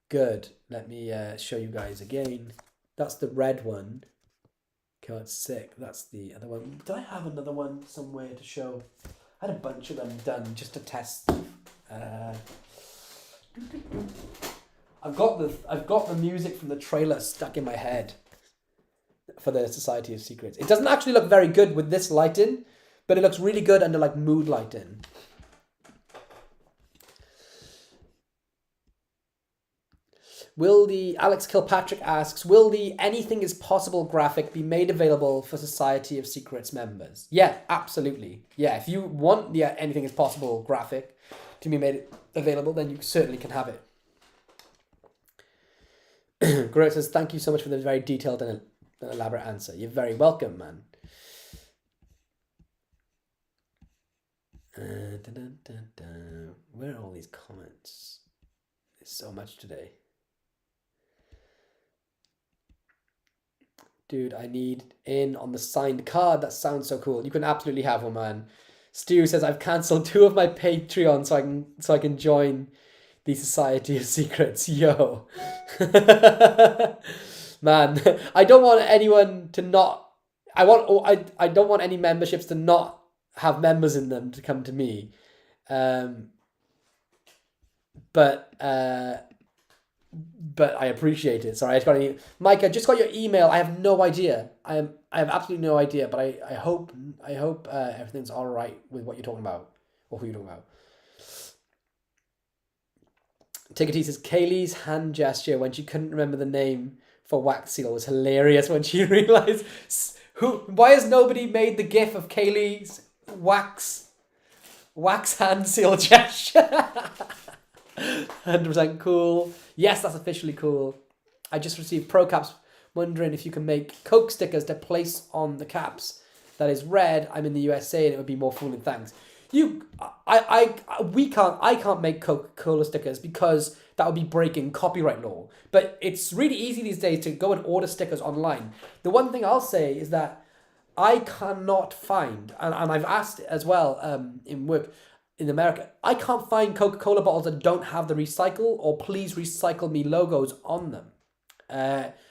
good. Let me show you guys again. That's the red one. Came out sick. That's the other one. Did I have another one somewhere to show? I had a bunch of them done just to test. I've got the music from the trailer stuck in my head for the Society of Secrets. It doesn't actually look very good with this lighting, but it looks really good under like mood lighting. Alex Kilpatrick asks, will the Anything is Possible graphic be made available for Society of Secrets members? Yeah, absolutely. Yeah, if you want the Anything is Possible graphic to be made available, then you certainly can have it. Greg says, thank you so much for the very detailed and elaborate answer. You're very welcome, man. Where are all these comments? There's so much today. Dude, I need in on the signed card. That sounds so cool. You can absolutely have one, man. Stu says, I've cancelled 2 of my Patreons so I can join the Society of Secrets. Yo. Man, I don't want anyone to not... I don't want any memberships to not have members in them to come to me. But I appreciate it. Sorry, I just got an Mike, I just got your email. I have no idea. I have absolutely no idea. But I hope everything's all right with what you're talking about or who you're talking about. Tickety says Kaylee's hand gesture when she couldn't remember the name for Wax Seal was hilarious when she realized why has nobody made the gif of Kaylee's wax hand seal gesture? 100% cool. Yes, that's officially cool. I just received pro caps, wondering if you can make Coke stickers to place on the caps. That is red. I'm in the USA and it would be more fooling. Thanks. I can't make Coca-Cola stickers because that would be breaking copyright law. But it's really easy these days to go and order stickers online. The one thing I'll say is that I cannot find, and I've asked as well in work in America, I can't find Coca-Cola bottles that don't have the recycle or please recycle me logos on them.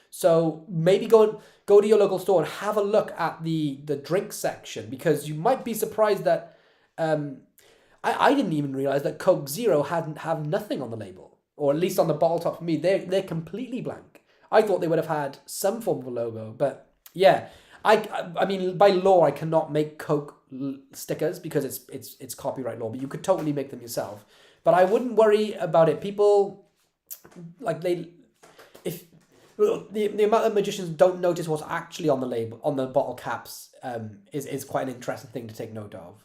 So maybe go to your local store and have a look at the drink section, because you might be surprised that I didn't even realize that Coke Zero have nothing on the label, or at least on the bottle top for me. They're completely blank. I thought they would have had some form of a logo, but yeah, I mean, by law, I cannot make Coke stickers because it's copyright law. But you could totally make them yourself. But I wouldn't worry about it. People like the amount of magicians don't notice what's actually on the label on the bottle caps is quite an interesting thing to take note of.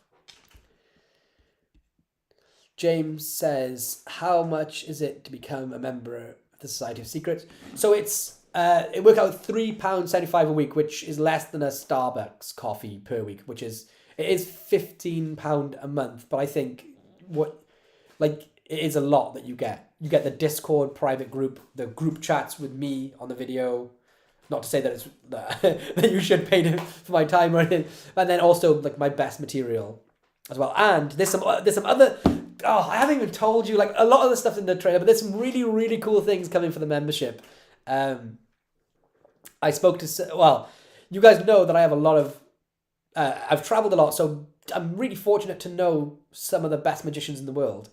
James says, how much is it to become a member of the Society of Secrets? So it works out £3.75 a week, which is less than a Starbucks coffee per week, it is £15 a month. But I think it is a lot that you get. You get the Discord private group, the group chats with me on the video. Not to say that it's that you should pay for my time or anything, and then also like my best material as well. And there's some other. Oh, I haven't even told you like a lot of the stuff in the trailer, but there's some really, really cool things coming for the membership. I spoke to you guys know that I have a lot of. I've traveled a lot, so I'm really fortunate to know some of the best magicians in the world.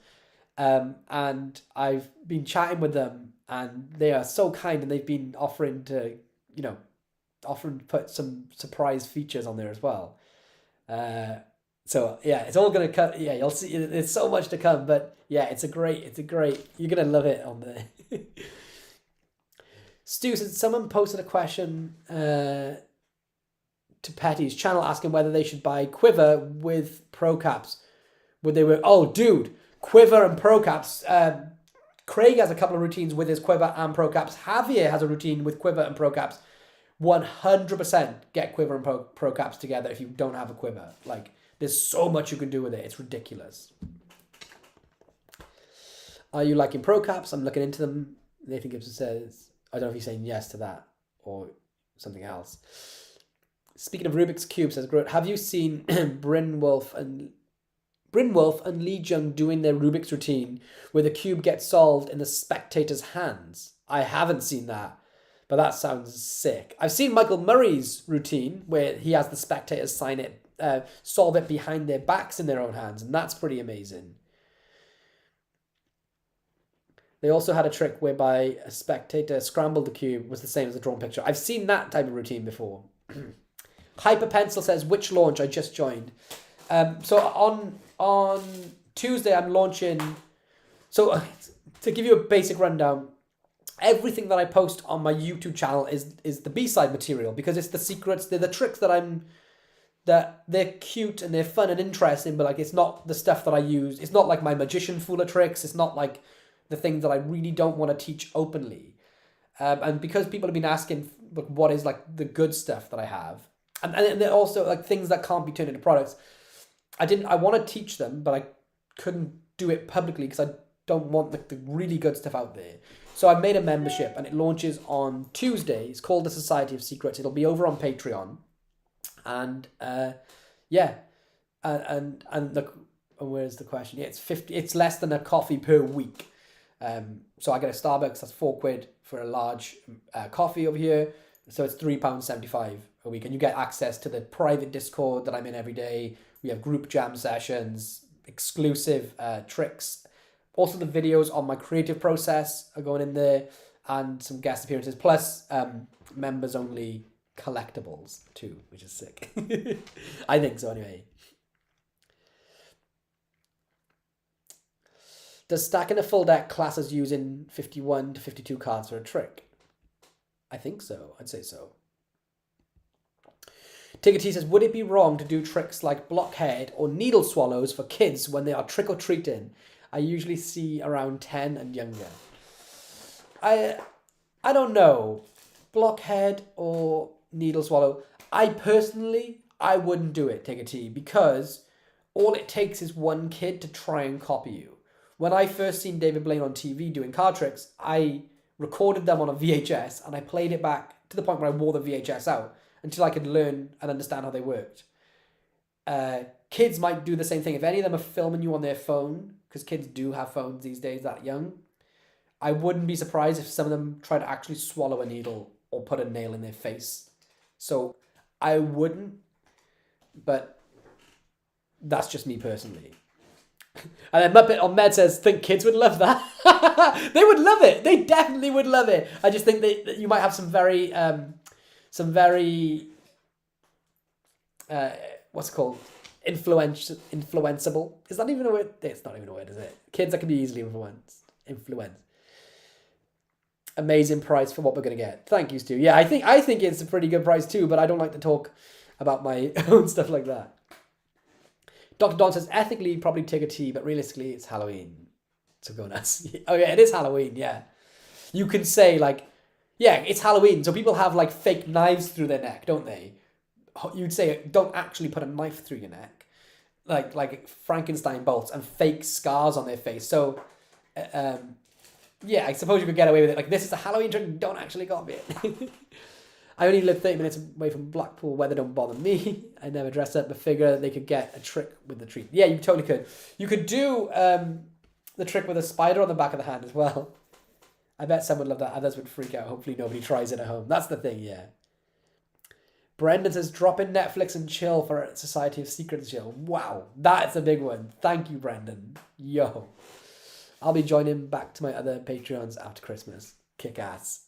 And I've been chatting with them, and they are so kind, and they've been offering to put some surprise features on there as well. So yeah, it's all gonna cut. Yeah, you'll see. There's so much to come, but yeah, it's a great. You're gonna love it on there. Stu said someone posted a question to Petty's channel asking whether they should buy Quiver with Pro Caps. Quiver and Pro Caps. Craig has a couple of routines with his Quiver and Pro Caps. Javier has a routine with Quiver and Pro Caps. 100% get Quiver and Pro Caps together if you don't have a Quiver. Like, there's so much you can do with it. It's ridiculous. Are you liking Pro Caps? I'm looking into them. Nathan Gibson says, I don't know if he's saying yes to that or something else. Speaking of Rubik's Cube, says Groot, have you seen Brynwolf and Lee Jung doing their Rubik's routine where the cube gets solved in the spectator's hands? I haven't seen that, but that sounds sick. I've seen Michael Murray's routine where he has the spectators solve it behind their backs in their own hands, and that's pretty amazing. They also had a trick whereby a spectator scrambled the cube was the same as a drawn picture. I've seen that type of routine before. Hyperpencil says, which launch? I just joined. So on Tuesday, I'm launching. So to give you a basic rundown, everything that I post on my YouTube channel is the B-side material because it's the secrets. They're the tricks that they're cute and they're fun and interesting, but like it's not the stuff that I use. It's not like my magician fooler tricks. It's not like the things that I really don't want to teach openly. And because people have been asking like, what is like the good stuff that I have, and they're also like things that can't be turned into products. I want to teach them, but I couldn't do it publicly because I don't want the really good stuff out there. So I made a membership and it launches on Tuesday. It's called the Society of Secrets. It'll be over on Patreon. And where's the question? Yeah, it's less than a coffee per week. So I get a Starbucks, that's £4 for a large coffee over here. So it's £3.75 a week. And you get access to the private Discord that I'm in every day. We have group jam sessions, exclusive tricks. Also the videos on my creative process are going in there and some guest appearances. Plus members only collectibles too, which is sick. I think so anyway. Does stacking a full deck class as using 51 to 52 cards for a trick? I think so. I'd say so. Tigger T says, would it be wrong to do tricks like blockhead or needle swallows for kids when they are trick-or-treating? I usually see around 10 and younger. I don't know. Blockhead or needle swallow. I wouldn't do it, Tigger T, because all it takes is one kid to try and copy you. When I first seen David Blaine on TV doing card tricks, I recorded them on a VHS and I played it back to the point where I wore the VHS out until I could learn and understand how they worked. Kids might do the same thing. If any of them are filming you on their phone, because kids do have phones these days that young, I wouldn't be surprised if some of them try to actually swallow a needle or put a nail in their face. So I wouldn't, but that's just me personally. And then Muppet on Med says, think kids would love that. They would love it. They definitely would love it. I just think that you might have some very what's it called? Influenceable. Is that even a word? It's not even a word, is it? Kids that can be easily influenced. Amazing price for what we're gonna get. Thank you, Stu. Yeah, I think it's a pretty good price too, but I don't like to talk about my own stuff like that. Dr. Don says ethically probably take a tea, but realistically it's Halloween. So go nuts. Oh yeah, it is Halloween, yeah. You can say like, yeah, it's Halloween, so people have like fake knives through their neck, don't they? You'd say don't actually put a knife through your neck. Like Frankenstein bolts and fake scars on their face. So yeah, I suppose you could get away with it. Like, this is a Halloween trick, don't actually copy it. I only live 30 minutes away from Blackpool. Weather don't bother me. I never dress up, but figure they could get a trick with the treat. Yeah, you totally could. You could do the trick with a spider on the back of the hand as well. I bet some would love that. Others would freak out. Hopefully nobody tries it at home. That's the thing, yeah. Brendan says, drop in Netflix and chill for Society of Secrets chill. Wow, that's a big one. Thank you, Brendan. Yo. I'll be joining back to my other Patreons after Christmas. Kick ass.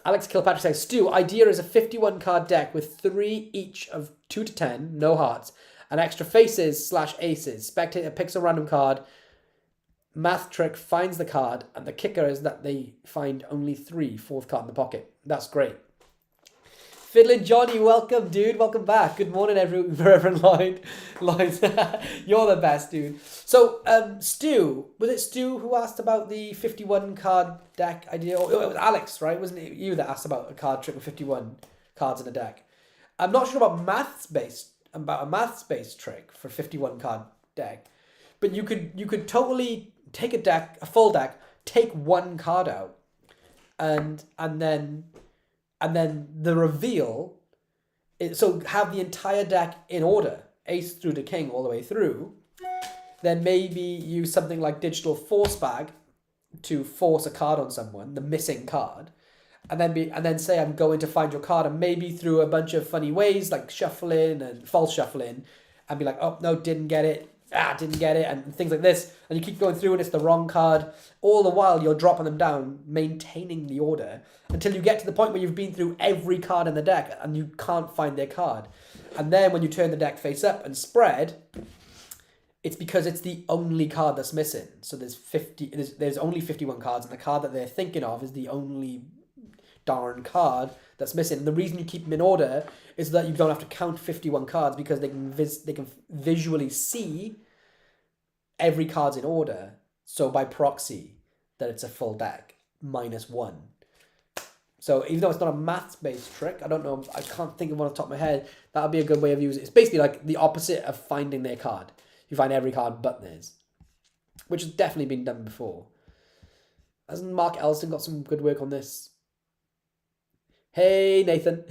Alex Kilpatrick says, Stu, idea is a 51 card deck with 3 each of 2 to 10, no hearts, and extra faces/aces. Spectator picks a random card. Math trick finds the card, and the kicker is that they find only 3, 4th card in the pocket. That's great. Fiddlin' Johnny, welcome, dude. Welcome back. Good morning, Reverend Lloyd. Lloyd, you're the best, dude. So, Stu, was it Stu who asked about the 51 card deck idea? Or it was Alex, right? Wasn't it you that asked about a card trick with 51 cards in a deck? I'm not sure about a maths-based trick for 51 card deck, but you could totally take a full deck, take 1 card out, and then the reveal, so have the entire deck in order, ace through to king all the way through, then maybe use something like Digital Force Bag to force a card on someone, the missing card, and then say I'm going to find your card, and maybe through a bunch of funny ways like shuffling and false shuffling, and be like, oh no, didn't get it, and things like this, and you keep going through and it's the wrong card. All the while you're dropping them down, maintaining the order until you get to the point where you've been through every card in the deck and you can't find their card. And then when you turn the deck face up and spread, it's because it's the only card that's missing. So there's only 51 cards, and the card that they're thinking of is the only darn card that's missing. And the reason you keep them in order is that you don't have to count 51 cards, because they can visually see every card's in order. So by proxy, that it's a full deck -1. So even though it's not a maths-based trick, I don't know, I can't think of one off the top of my head, that would be a good way of using it. It's basically like the opposite of finding their card. You find every card but theirs, which has definitely been done before. Hasn't Mark Elston got some good work on this? Hey, Nathan.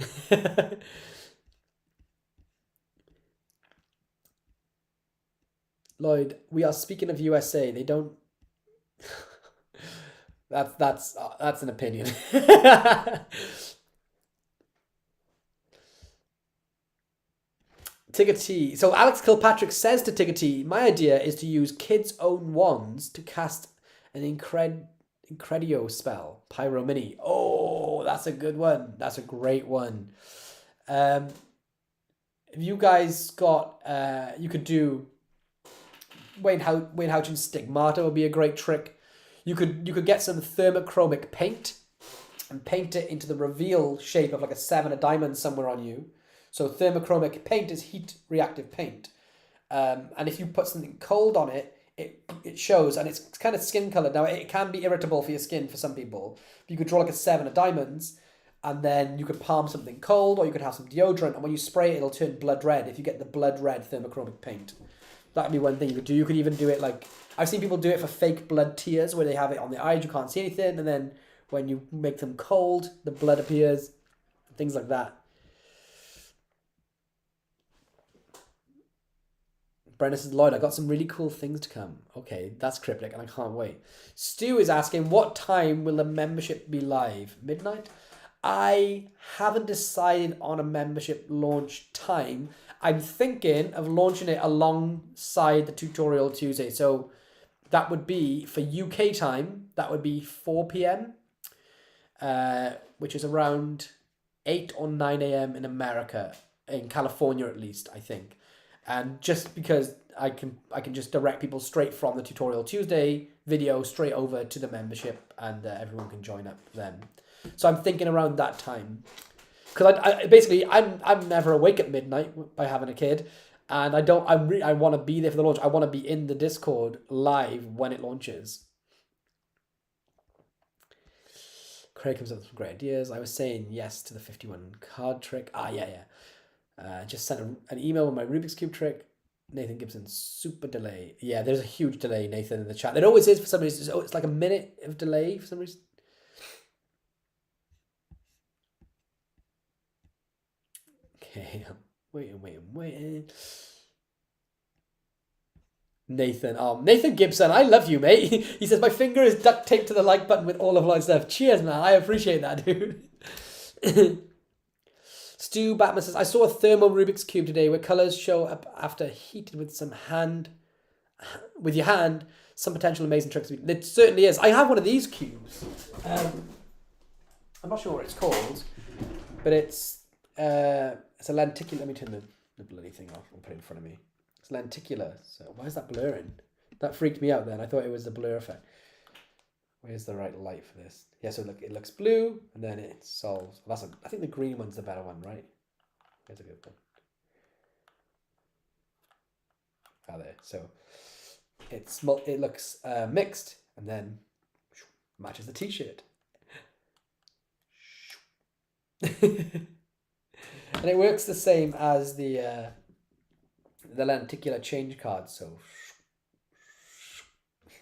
Lloyd, we are speaking of USA. They don't. that's an opinion. Tickety. So Alex Kilpatrick says to Tickety, my idea is to use kids' own wands to cast an Incredio spell, Pyro Mini. Oh, that's a good one. That's a great one. If you guys got, you could do Wayne Houchin's Stigmata would be a great trick. You could get some thermochromic paint and paint it into the reveal shape of like a 7 of diamonds somewhere on you. So thermochromic paint is heat reactive paint. And if you put something cold on it, it shows, and it's kind of skin colored. Now, it can be irritable for your skin for some people. You could draw like a 7 of diamonds, and then you could palm something cold, or you could have some deodorant, and when you spray it, it'll turn blood red if you get the blood red thermochromic paint. That would be one thing you could do. You could even do it like, I've seen people do it for fake blood tears, where they have it on their eyes, you can't see anything, and then when you make them cold, the blood appears. Things like that. Brendan says, Lloyd, I got some really cool things to come. Okay, that's cryptic and I can't wait. Stu is asking, what time will the membership be live? Midnight? I haven't decided on a membership launch time. I'm thinking of launching it alongside the Tutorial Tuesday. So that would be, for UK time, that would be 4 p.m, which is around 8 or 9 a.m. in America. in California at least, I think. And just because I can just direct people straight from the Tutorial Tuesday video straight over to the membership, and everyone can join up then. So I'm thinking around that time, because I'm never awake at midnight by having a kid, and I want to be there for the launch. I want to be in the Discord live when it launches. Craig comes up with some great ideas. I was saying yes to the 51 card trick. Just sent an email with my Rubik's Cube trick. Nathan Gibson, super delay. Yeah, there's a huge delay, Nathan, in the chat. There always is for some reason. It's like a minute of delay for some reason. Okay, I'm waiting. Nathan Gibson, I love you, mate. He says, my finger is duct taped to the like button with all of Lloyd's stuff. Cheers, man. I appreciate that, dude. Stu Batman says, I saw a thermal Rubik's Cube today where colours show up after heated with your hand, some potential amazing tricks. It certainly is. I have one of these cubes. I'm not sure what it's called, but it's a lenticular. Let me turn the bloody thing off and put it in front of me. It's lenticular. So why is that blurring? That freaked me out then. I thought it was the blur effect. Where's the right light for this? Yeah, so look, it looks blue, and then it solves. I think the green one's the better one, right? There's a good one. There. So it looks mixed, and then matches the t-shirt. And it works the same as the lenticular change card. So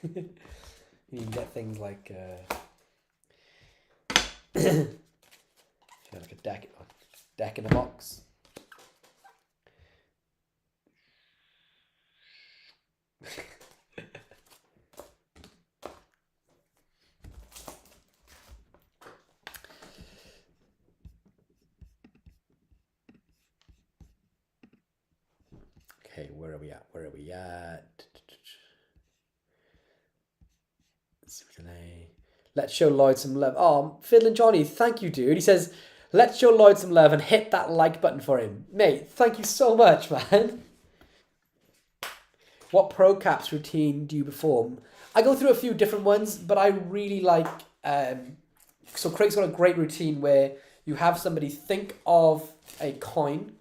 you can get things like like a deck in a box. Okay, where are we at? Let's show Lloyd some love. Oh, Fiddlin' Johnny, thank you, dude. He says, let's show Lloyd some love and hit that like button for him. Mate, thank you so much, man. What pro caps routine do you perform? I go through a few different ones, but I really like... so Craig's got a great routine where you have somebody think of a coin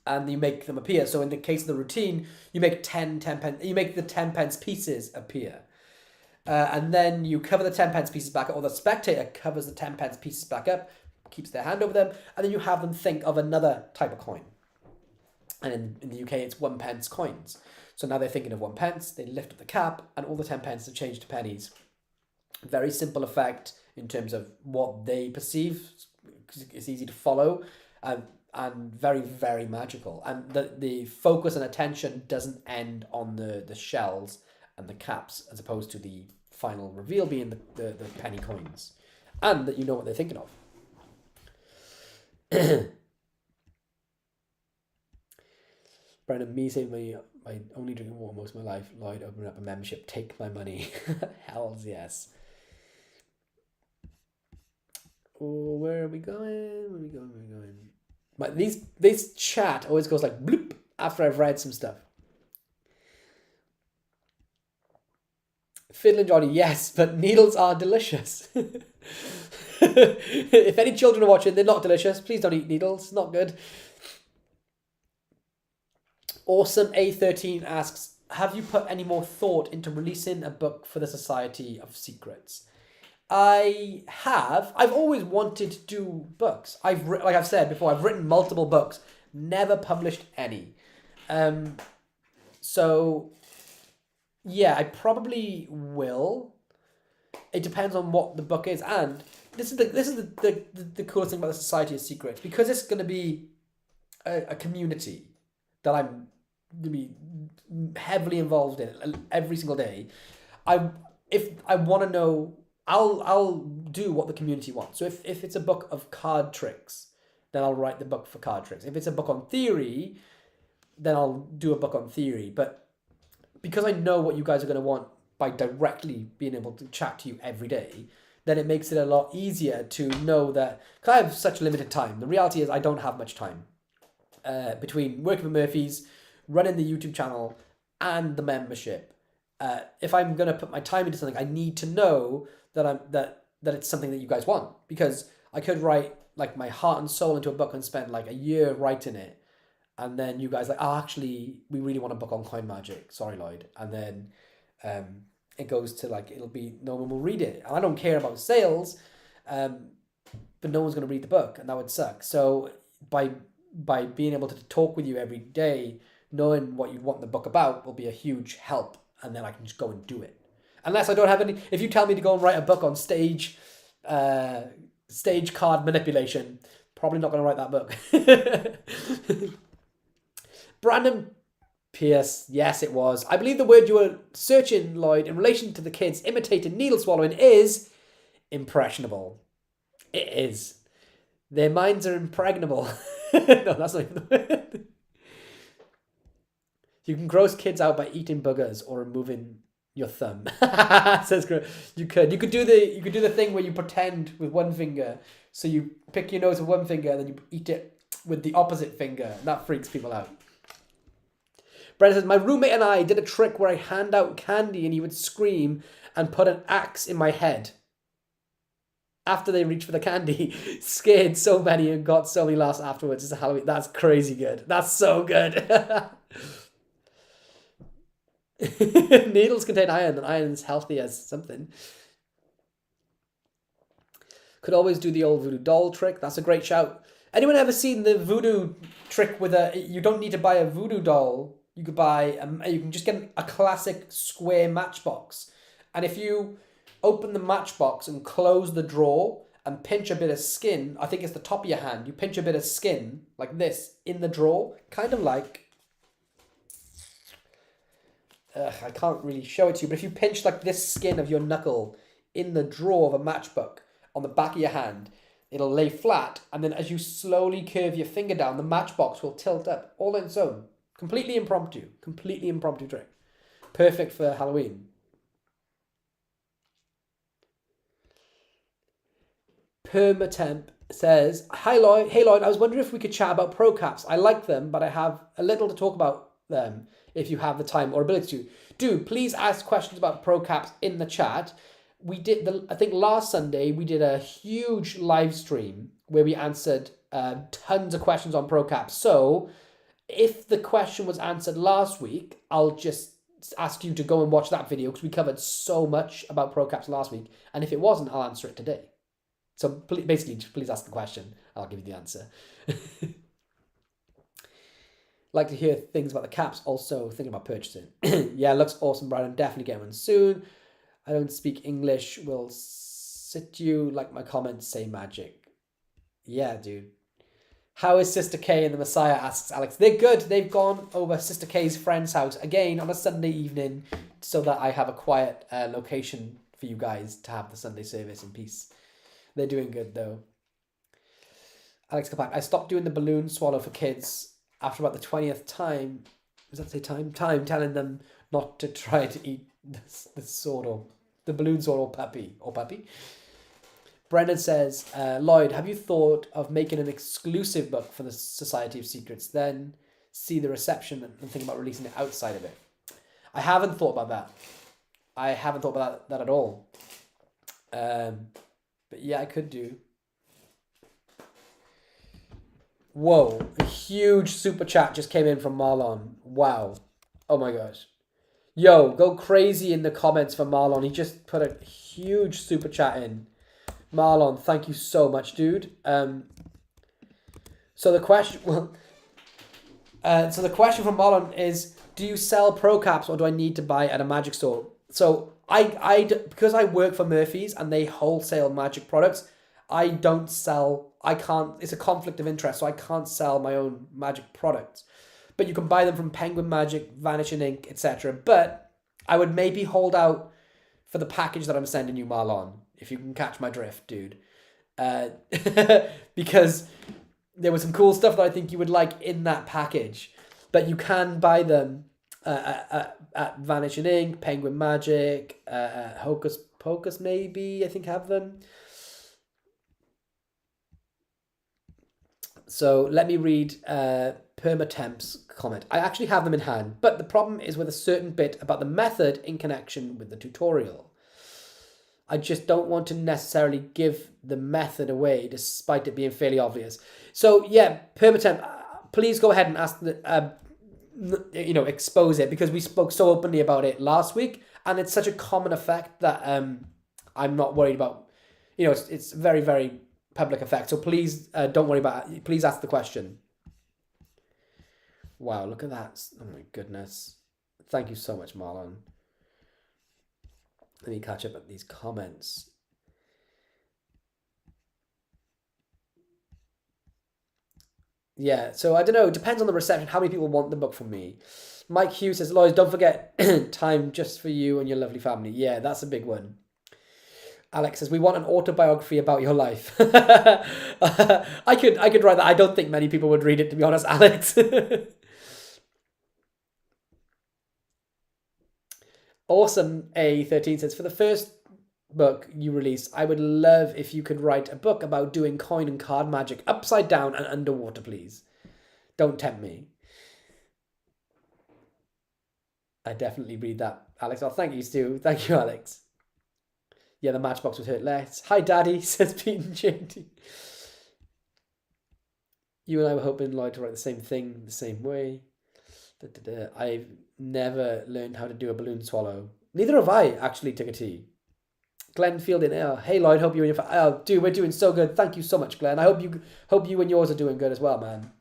and you make them appear. So in the case of the routine, you make 10 pence. You make the 10 pence pieces appear. And then you cover the 10 pence pieces back up, or the spectator covers the 10 pence pieces back up, keeps their hand over them, and then you have them think of another type of coin. And in the UK, it's 1 pence coins. So now they're thinking of 1 pence, they lift up the cap, and all the 10 pence have changed to pennies. Very simple effect in terms of what they perceive. It's easy to follow, and very, very magical. And the focus and attention doesn't end on the shells and the caps, as opposed to the final reveal being the penny coins. And that you know what they're thinking of. Brandon, me saying my only drinking water most of my life. Lloyd, opening up a membership, take my money. Hells yes. Oh, where are we going? But this chat always goes like bloop after I've read some stuff. Fiddlin' Johnny, yes, but needles are delicious. If any children are watching, they're not delicious. Please don't eat needles. It's not good. Awesome A13 asks, have you put any more thought into releasing a book for the Society of Secrets? I have. I've always wanted to do books. Like I've said before, I've written multiple books, never published any. So yeah, I probably will. It depends on what the book is, and this is the coolest thing about the Society of Secrets, because it's going to be a community that I'm going to be heavily involved in every single day. If I want to know, I'll do what the community wants. So if it's a book of card tricks, then I'll write the book for card tricks. If it's a book on theory, then I'll do a book on theory. But because I know what you guys are going to want by directly being able to chat to you every day, then it makes it a lot easier to know that, because I have such limited time. The reality is I don't have much time. between working for Murphy's, running the YouTube channel, and the membership. If I'm gonna put my time into something, I need to know that it's something that you guys want, because I could write like my heart and soul into a book and spend like a year writing it, and then you guys like, oh, actually, we really want a book on coin magic. Sorry, Lloyd. And then it goes to like, it'll be, no one will read it. And I don't care about sales, but no one's going to read the book, and that would suck. So by being able to talk with you every day, knowing what you want the book about will be a huge help, and then I can just go and do it. Unless I don't have any, if you tell me to go and write a book on stage card manipulation, probably not going to write that book. Brandon Pierce, yes, it was. I believe the word you were searching, Lloyd, in relation to the kids imitating needle swallowing is impressionable. It is. Their minds are impregnable. No, that's not even the word. You can gross kids out by eating boogers or removing your thumb. Says you could do the thing where you pretend with one finger. So you pick your nose with one finger and then you eat it with the opposite finger. And that freaks people out. Brendan says, my roommate and I did a trick where I hand out candy and he would scream and put an axe in my head. After they reached for the candy, scared so many and got so many laughs afterwards. It's a Halloween. That's crazy good. That's so good. Needles contain iron, and iron is healthy as something. Could always do the old voodoo doll trick. That's a great shout. Anyone ever seen the voodoo trick with you don't need to buy a voodoo doll. You could you can just get a classic square matchbox. And if you open the matchbox and close the drawer and pinch a bit of skin, I think it's the top of your hand, you pinch a bit of skin like this in the drawer, kind of like, I can't really show it to you, but if you pinch like this skin of your knuckle in the drawer of a matchbook on the back of your hand, it'll lay flat, and then as you slowly curve your finger down, the matchbox will tilt up all on its own. Completely impromptu trick. Perfect for Halloween. Permatemp says, Hey Lloyd, I was wondering if we could chat about pro caps. I like them, but I have a little to talk about them if you have the time or ability to. Do please ask questions about pro caps in the chat. We did, I think last Sunday, we did a huge live stream where we answered tons of questions on pro caps. So if the question was answered last week, I'll just ask you to go and watch that video because we covered so much about pro caps last week. And if it wasn't, I'll answer it today. So basically, just please ask the question. I'll give you the answer. Like to hear things about the caps. Also thinking about purchasing. Yeah, looks awesome, Brandon. Definitely get one soon. I don't speak English. Will sit you like my comments say magic. Yeah, dude. How is Sister K and the Messiah, asks Alex. They're good. They've gone over Sister K's friend's house again on a Sunday evening so that I have a quiet location for you guys to have the Sunday service in peace. They're doing good though. Alex Copycat, I stopped doing the balloon swallow for kids after about the 20th time. Does that say time? Time telling them not to try to eat the sword or the balloon sword or puppy. Brendan says, Lloyd, have you thought of making an exclusive book for the Society of Secrets, then see the reception and think about releasing it outside of it? I haven't thought about that. I haven't thought about that at all. But yeah, I could do. Whoa, a huge super chat just came in from Marlon. Wow. Oh my gosh. Yo, go crazy in the comments for Marlon. He just put a huge super chat in. Marlon, thank you so much, dude. So the question from Marlon is, do you sell pro caps or do I need to buy at a magic store? So because I work for Murphy's and they wholesale magic products, I can't, it's a conflict of interest, so I can't sell my own magic products. But you can buy them from Penguin Magic, Vanishing Ink, etc. But I would maybe hold out for the package that I'm sending you, Marlon, if you can catch my drift, dude. Because there was some cool stuff that I think you would like in that package. But you can buy them at Vanishing Ink, Penguin Magic, Hocus Pocus maybe, I think have them. So let me read Permatemp's comment. I actually have them in hand, but the problem is with a certain bit about the method in connection with the tutorial. I just don't want to necessarily give the method away despite it being fairly obvious. So yeah, Permatemp, please go ahead and ask the, expose it, because we spoke so openly about it last week and it's such a common effect that I'm not worried about. It's very, very public effect. So please don't worry about it. Please ask the question. Wow, look at that. Oh my goodness. Thank you so much, Marlon. Let me catch up at these comments. Yeah, so I don't know. It depends on the reception, how many people want the book from me. Mike Hughes says, Lloyd, don't forget time just for you and your lovely family. Yeah, that's a big one. Alex says, we want an autobiography about your life. I could write that. I don't think many people would read it, to be honest, Alex. Awesome A13 says, for the first book you release, I would love if you could write a book about doing coin and card magic upside down and underwater, please. Don't tempt me. I definitely read that, Alex. Oh, thank you, Stu. Thank you, Alex. Yeah, the matchbox would hurt less. Hi, Daddy, says Pete and JD. You and I were hoping Lloyd to write the same thing the same way. I've never learned how to do a balloon swallow. Neither have I, actually, took a tea. Glenn Fielding, hey Lloyd, hope you and your dude, we're doing so good. Thank you so much, Glenn. I hope you and yours are doing good as well, man.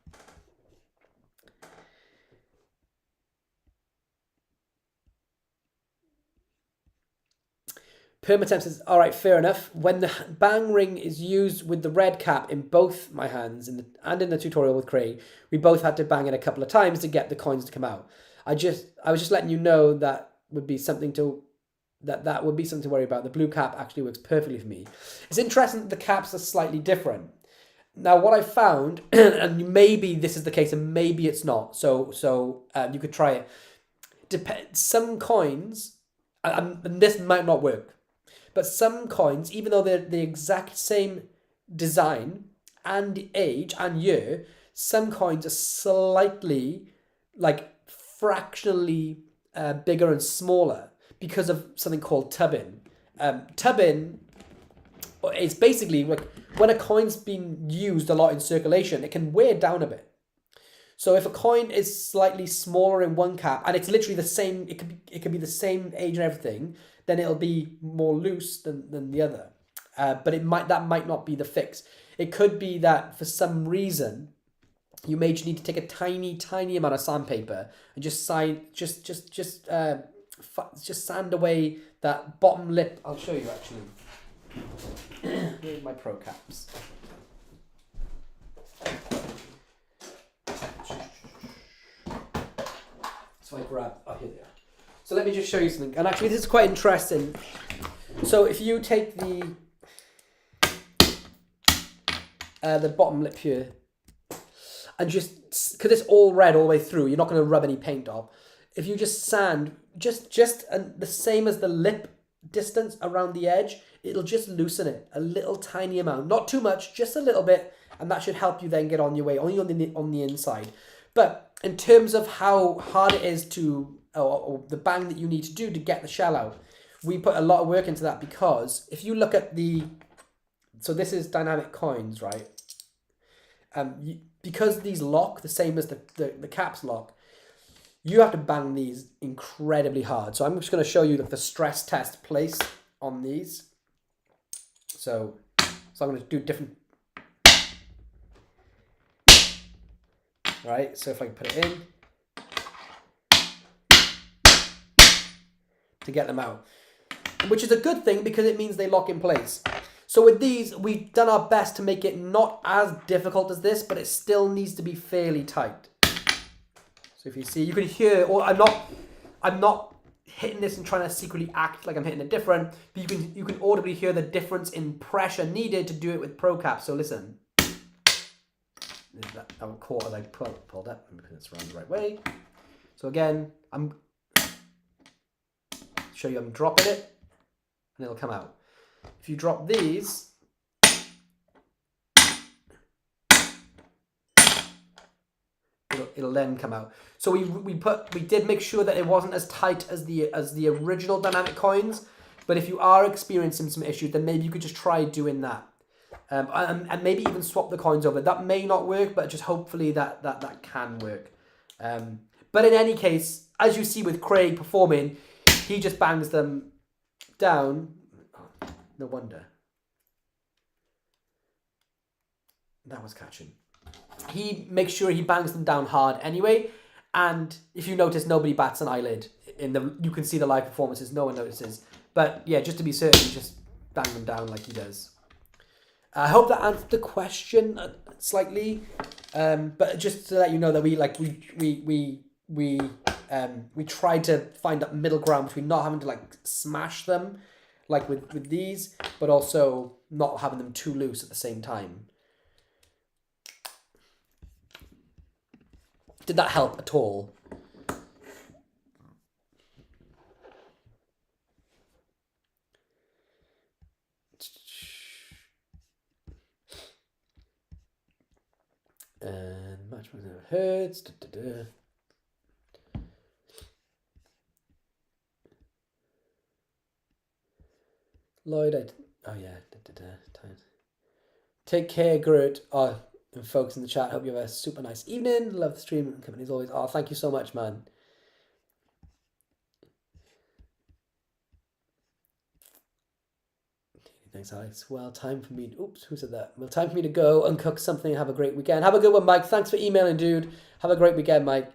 Permatemp says, all right, fair enough. When the bang ring is used with the red cap in both my hands and in the tutorial with Craig, we both had to bang it a couple of times to get the coins to come out. I was just letting you know that would be something to worry about. The blue cap actually works perfectly for me. It's interesting that the caps are slightly different. Now, what I found, and maybe this is the case and maybe it's not, so you could try it. Some coins, and this might not work, but some coins, even though they're the exact same design and age and year, some coins are slightly, like, fractionally bigger and smaller because of something called tubbing. Tubbing is basically like when a coin's been used a lot in circulation, it can wear down a bit. So if a coin is slightly smaller in one cap and it's literally the same, it could be the same age and everything, then it'll be more loose than the other. But that might not be the fix. It could be that for some reason you may just need to take a tiny amount of sandpaper and just sand away that bottom lip. I'll show you actually. Here's my pro caps. So I grab, here they are. So let me just show you something. And actually this is quite interesting. So if you take the bottom lip here, and just, because it's all red all the way through, you're not going to rub any paint off. If you just sand, just the same as the lip distance around the edge, it'll just loosen it a little tiny amount. Not too much, just a little bit, and that should help you then get on your way, only on the inside. But in terms of how hard it is to, or the bang that you need to do to get the shell out, we put a lot of work into that, because if you look at so this is dynamic coins, right? Because these lock the same as the caps lock, you have to bang these incredibly hard. So I'm just going to show you the stress test place on these. So I'm going to do different. Right, so if I can put it in to get them out, which is a good thing because it means they lock in place. So with these, we've done our best to make it not as difficult as this, but it still needs to be fairly tight. So if you see, you can hear, or I'm not hitting this and trying to secretly act like I'm hitting it different, but you can audibly hear the difference in pressure needed to do it with Pro Cap. So listen. That quarter I pulled up. Let me put this around the right way. So again, I'm dropping it and it'll come out. If you drop these, it'll then come out. So we did make sure that it wasn't as tight as the original dynamic coins. But if you are experiencing some issues, then maybe you could just try doing that. And maybe even swap the coins over. That may not work, but just hopefully that can work. But in any case, as you see with Craig performing, he just bangs them down. Oh, no wonder. That was catching. He makes sure he bangs them down hard anyway. And if you notice, nobody bats an eyelid. You can see the live performances. No one notices. But yeah, just to be certain, you just bang them down like he does. I hope that answered the question slightly. But just to let you know that we try to find that middle ground between not having to like smash them like with these, but also not having them too loose at the same time. Did that help at all? And matchmaking hurts. Lloyd, oh yeah. Take care, Groot. Oh, and folks in the chat, hope you have a super nice evening. Love the stream and company as always. Oh, thank you so much, man. Thanks, Alex. Well, time for me. Oops, who said that? Well, time for me to go and cook something. Have a great weekend. Have a good one, Mike. Thanks for emailing, dude. Have a great weekend, Mike.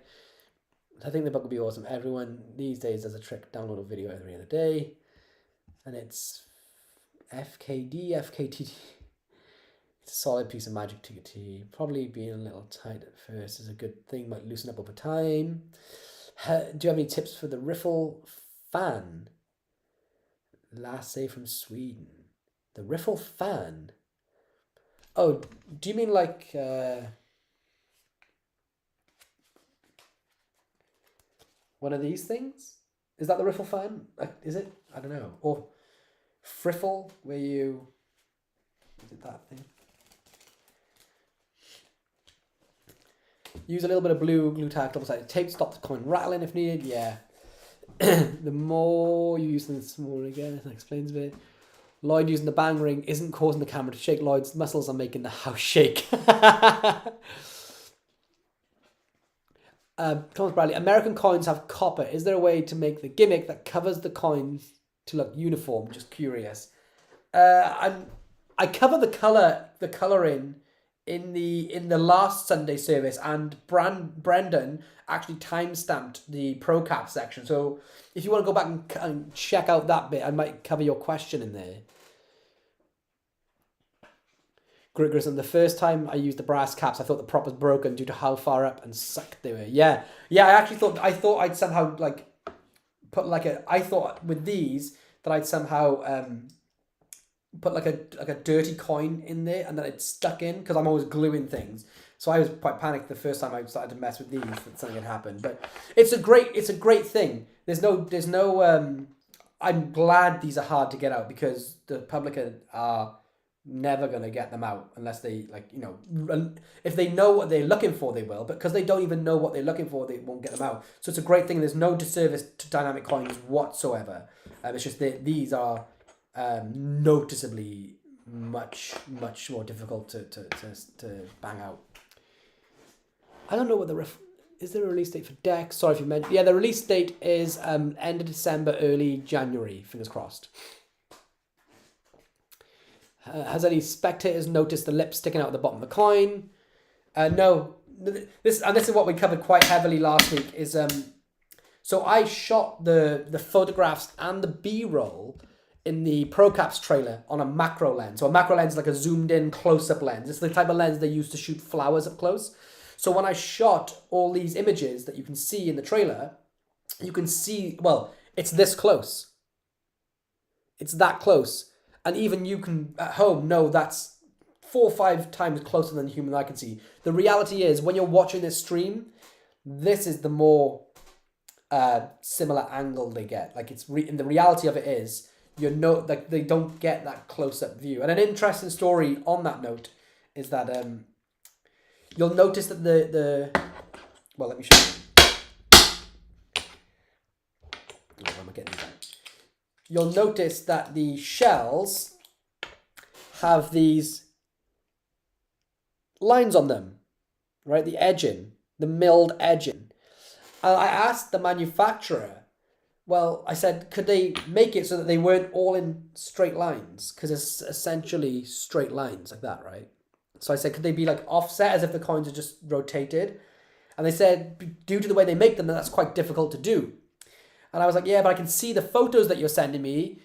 I think the book will be awesome. Everyone these days does a trick. Download a video every other day. And it's FKTD. It's a solid piece of magic TKT. Probably being a little tight at first is a good thing. Might loosen up over time. Do you have any tips for the riffle fan? Lasse from Sweden. The riffle fan? Oh, do you mean like... one of these things? Is that the riffle fan? Is it? I don't know. Or friffle, where you... Is it that thing? Use a little bit of glue tack, double-sided tape, stop the coin rattling if needed. Yeah. The more you use them, the smaller again. That explains a bit. Lloyd using the bang ring isn't causing the camera to shake. Lloyd's muscles are making the house shake. Thomas Bradley, American coins have copper. Is there a way to make the gimmick that covers the coins to look uniform? Just curious. I cover the colouring in the last Sunday service, and Brendan actually time-stamped the ProCap section. So if you want to go back and check out that bit, I might cover your question in there. Grissom, the first time I used the brass caps, I thought the prop was broken due to how far up and sucked they were. Yeah, I actually thought I'd somehow like put like I thought with these that I'd somehow put like a dirty coin in there and then it stuck in, because I'm always gluing things. So I was quite panicked the first time I started to mess with these that something had happened. But it's a great thing. There's no I'm glad these are hard to get out, because the public are never going to get them out unless they, like, you know, if they know what they're looking for, they will, but because they don't even know what they're looking for, they won't get them out. So it's a great thing. There's no disservice to dynamic coins whatsoever. It's just that these are noticeably much more difficult to bang out. I don't know what is there a release date for Dex? Sorry if you mentioned. Yeah, the release date is end of December, early January. Fingers crossed. Has any spectators noticed the lip sticking out at the bottom of the coin? No. This is what we covered quite heavily last week. Is so I shot the photographs and the B-roll in the ProCaps trailer on a macro lens. So a macro lens is like a zoomed in close-up lens. It's the type of lens they use to shoot flowers up close. So when I shot all these images that you can see in the trailer, you can see, well, it's this close. It's that close. And even you can, at home, know that's 4 or 5 times closer than the human eye can see. The reality is, when you're watching this stream, this is the more similar angle they get. Like, it's and the reality of it is, like, they don't get that close-up view. And an interesting story on that note is that you'll notice that Well, let me show you. Oh, where am I getting these out? You'll notice that the shells have these lines on them, right? The edging, the milled edging. And I asked the manufacturer, well, I said, could they make it so that they weren't all in straight lines? Because it's essentially straight lines like that, right? So I said, could they be like offset as if the coins are just rotated? And they said, due to the way they make them, that's quite difficult to do. And I was like, yeah, but I can see the photos that you're sending me.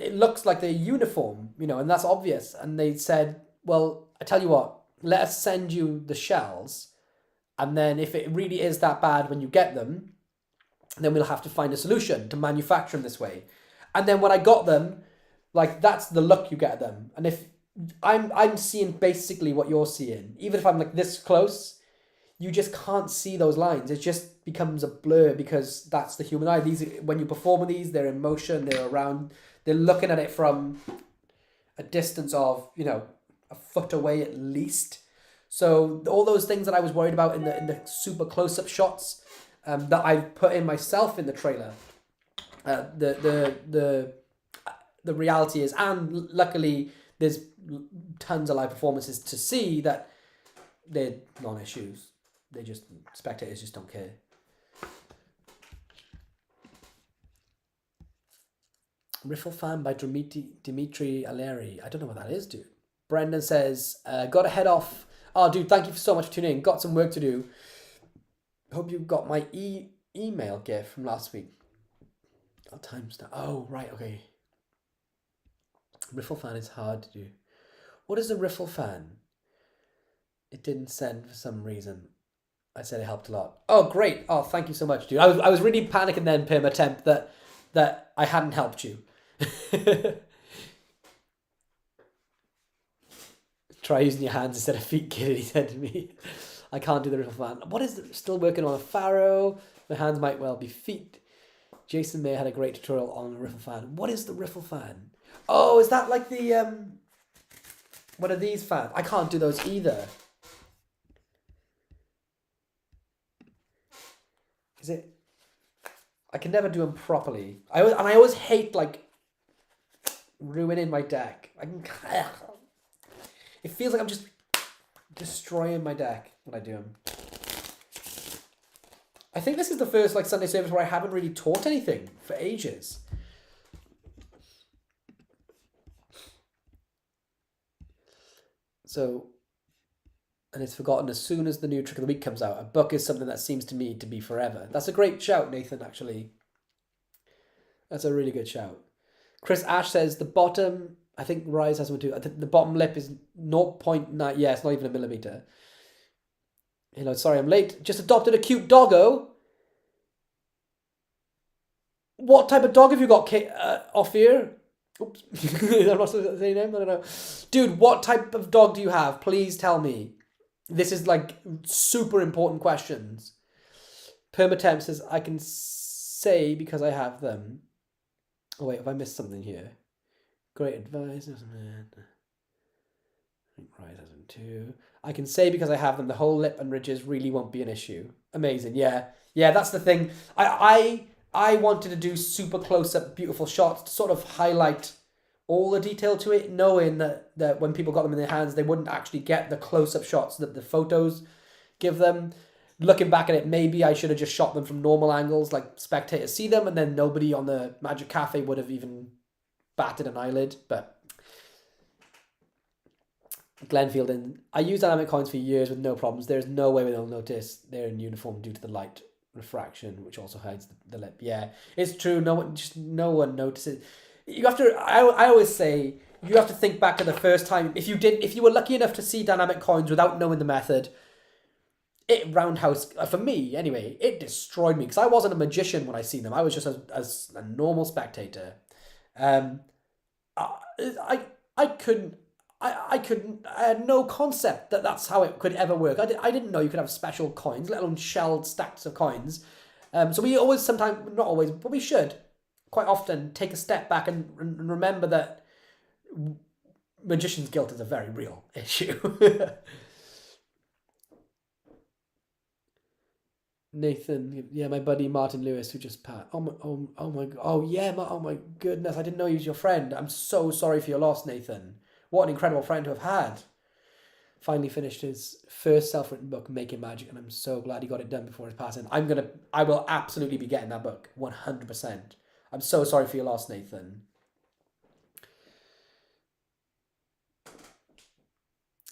It looks like they're uniform, and that's obvious. And they said, well, I tell you what, let us send you the shells. And then if it really is that bad when you get them, then we'll have to find a solution to manufacture them this way. And then when I got them, like, that's the look you get at them. And if I'm seeing basically what you're seeing, even if I'm like this close, you just can't see those lines. It just becomes a blur because that's the human eye. These, when you perform with these, they're in motion, they're around, they're looking at it from a distance of, a foot away at least. So all those things that I was worried about in the super close-up shots that I put in myself in the trailer, the reality is, and luckily there's tons of live performances to see that they're non-issues. Spectators just don't care. Riffle fan by Dimitri Aleri. I don't know what that is, dude. Brendan says, got to head off. Oh, dude, thank you so much for tuning in. Got some work to do. Hope you got my email gift from last week. What time's that? Oh, right, okay. Riffle fan is hard to do. What is a riffle fan? It didn't send for some reason. I said it helped a lot. Oh, great. Oh, thank you so much, dude. I was really panicking then, Pim, attempt that I hadn't helped you. Try using your hands instead of feet, kid, he said to me. I can't do the riffle fan. What is it? Still working on a Pharaoh. My hands might well be feet. Jason Mayer had a great tutorial on a riffle fan. What is the riffle fan? Oh, is that like the what are these fans? I can't do those either. Is it? I can never do them properly. I always hate like ruining my deck. It feels like I'm just destroying my deck when I do them. I think this is the first like Sunday service where I haven't really taught anything for ages. So, and it's forgotten as soon as the new trick of the week comes out. A book is something that seems to me to be forever. That's a great shout, Nathan, actually. That's a really good shout. Chris Ash says the bottom, I think Rise has one too. I think the bottom lip is 0.9. Yeah, it's not even a millimeter. Hello, sorry I'm late. Just adopted a cute doggo. What type of dog have you got, off here? Oops. I'm not supposed to say name. I don't know. Dude, what type of dog do you have? Please tell me. This is like super important questions. Permatemp says, I can say because I have them. Oh wait, have I missed something here? Great advice. Right, as in two. I can say because I have them, the whole lip and ridges really won't be an issue. Amazing, yeah. Yeah, that's the thing. I wanted to do super close-up, beautiful shots to sort of highlight all the detail to it, knowing that when people got them in their hands, they wouldn't actually get the close-up shots that the photos give them. Looking back at it, maybe I should have just shot them from normal angles, like spectators see them, and then nobody on the Magic Cafe would have even batted an eyelid. But Glenfield, and I used dynamic coins for years with no problems. There's no way they'll notice they're in uniform due to the light refraction, which also hides the lip. Yeah, it's true. No one notices. You have to. I always say you have to think back to the first time. If you were lucky enough to see dynamic coins without knowing the method, it roundhouse for me anyway. It destroyed me because I wasn't a magician when I seen them. I was just as a normal spectator. I couldn't. I had no concept that that's how it could ever work. I didn't know you could have special coins, let alone shelled stacks of coins. So we always sometimes, not always, but we should quite often take a step back and remember that magician's guilt is a very real issue. Nathan, yeah, my buddy Martin Lewis, who just passed. Oh yeah, oh my goodness, I didn't know he was your friend. I'm so sorry for your loss, Nathan. What an incredible friend to have had. Finally finished his first self-written book, Making Magic, and I'm so glad he got it done before his passing. I will absolutely be getting that book, 100%. I'm so sorry for your loss, Nathan.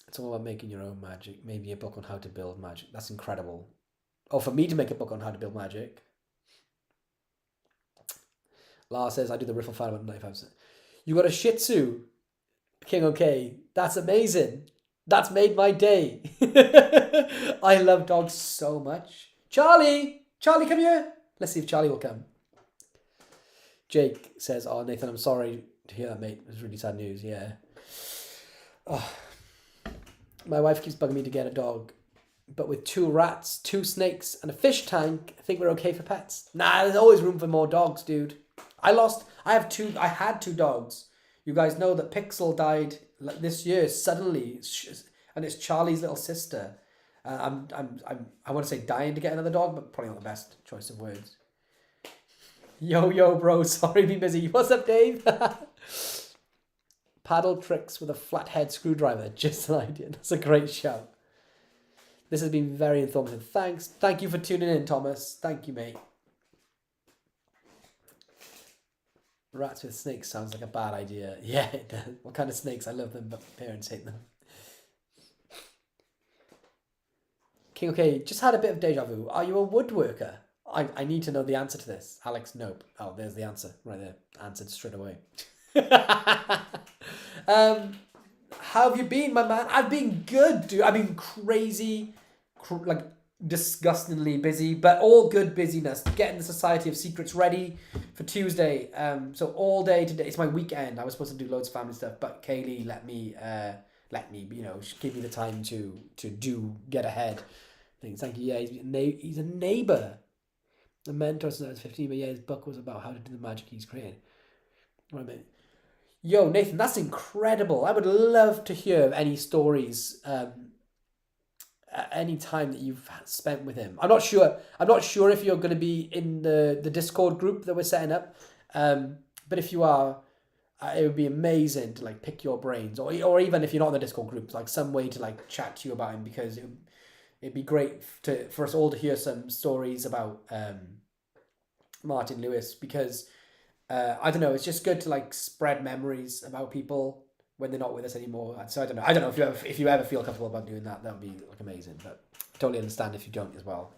It's all about making your own magic. Maybe a book on how to build magic. That's incredible. Oh, for me to make a book on how to build magic. Lars says, I do the riffle fan about 95%. You got a Shih Tzu, King OK. That's amazing. That's made my day. I love dogs so much. Charlie, come here. Let's see if Charlie will come. Jake says, oh, Nathan, I'm sorry to hear that, mate. It was really sad news, yeah. Oh. My wife keeps bugging me to get a dog, but with 2 rats, 2 snakes, and a fish tank, I think we're okay for pets. Nah, there's always room for more dogs, dude. I had 2 dogs. You guys know that Pixel died this year suddenly, and it's Charlie's little sister. I want to say dying to get another dog, but probably not the best choice of words. Yo, bro, sorry, be busy. What's up, Dave? Paddle tricks with a flathead screwdriver. Just an idea. That's a great shout. This has been very informative. Thanks. Thank you for tuning in, Thomas. Thank you, mate. Rats with snakes sounds like a bad idea. Yeah, it does. What kind of snakes? I love them, but parents hate them. King, okay, just had a bit of deja vu. Are you a woodworker? I need to know the answer to this. Alex, nope. Oh, there's the answer. Right there. Answered straight away. How have you been, my man? I've been good, dude. I've been crazy, disgustingly busy, but all good busyness. Getting the Society of Secrets ready for Tuesday. So all day today. It's my weekend. I was supposed to do loads of family stuff, but Kaylee let me, give me the time to get ahead. Thank you. Yeah, he's a neighbor. A mentor since I was 15, but yeah, his book was about how to do the magic he's created. What a minute. Yo, Nathan, that's incredible. I would love to hear of any stories at any time that you've spent with him. I'm not sure if you're going to be in the Discord group that we're setting up. But if you are, it would be amazing to pick your brains, or even if you're not in the Discord group, some way to chat to you about him, because it'd be great for us all to hear some stories about Martin Lewis, because I don't know, it's just good to spread memories about people when they're not with us anymore. So I don't know if you ever feel comfortable about doing that. That would be amazing, but I totally understand if you don't as well.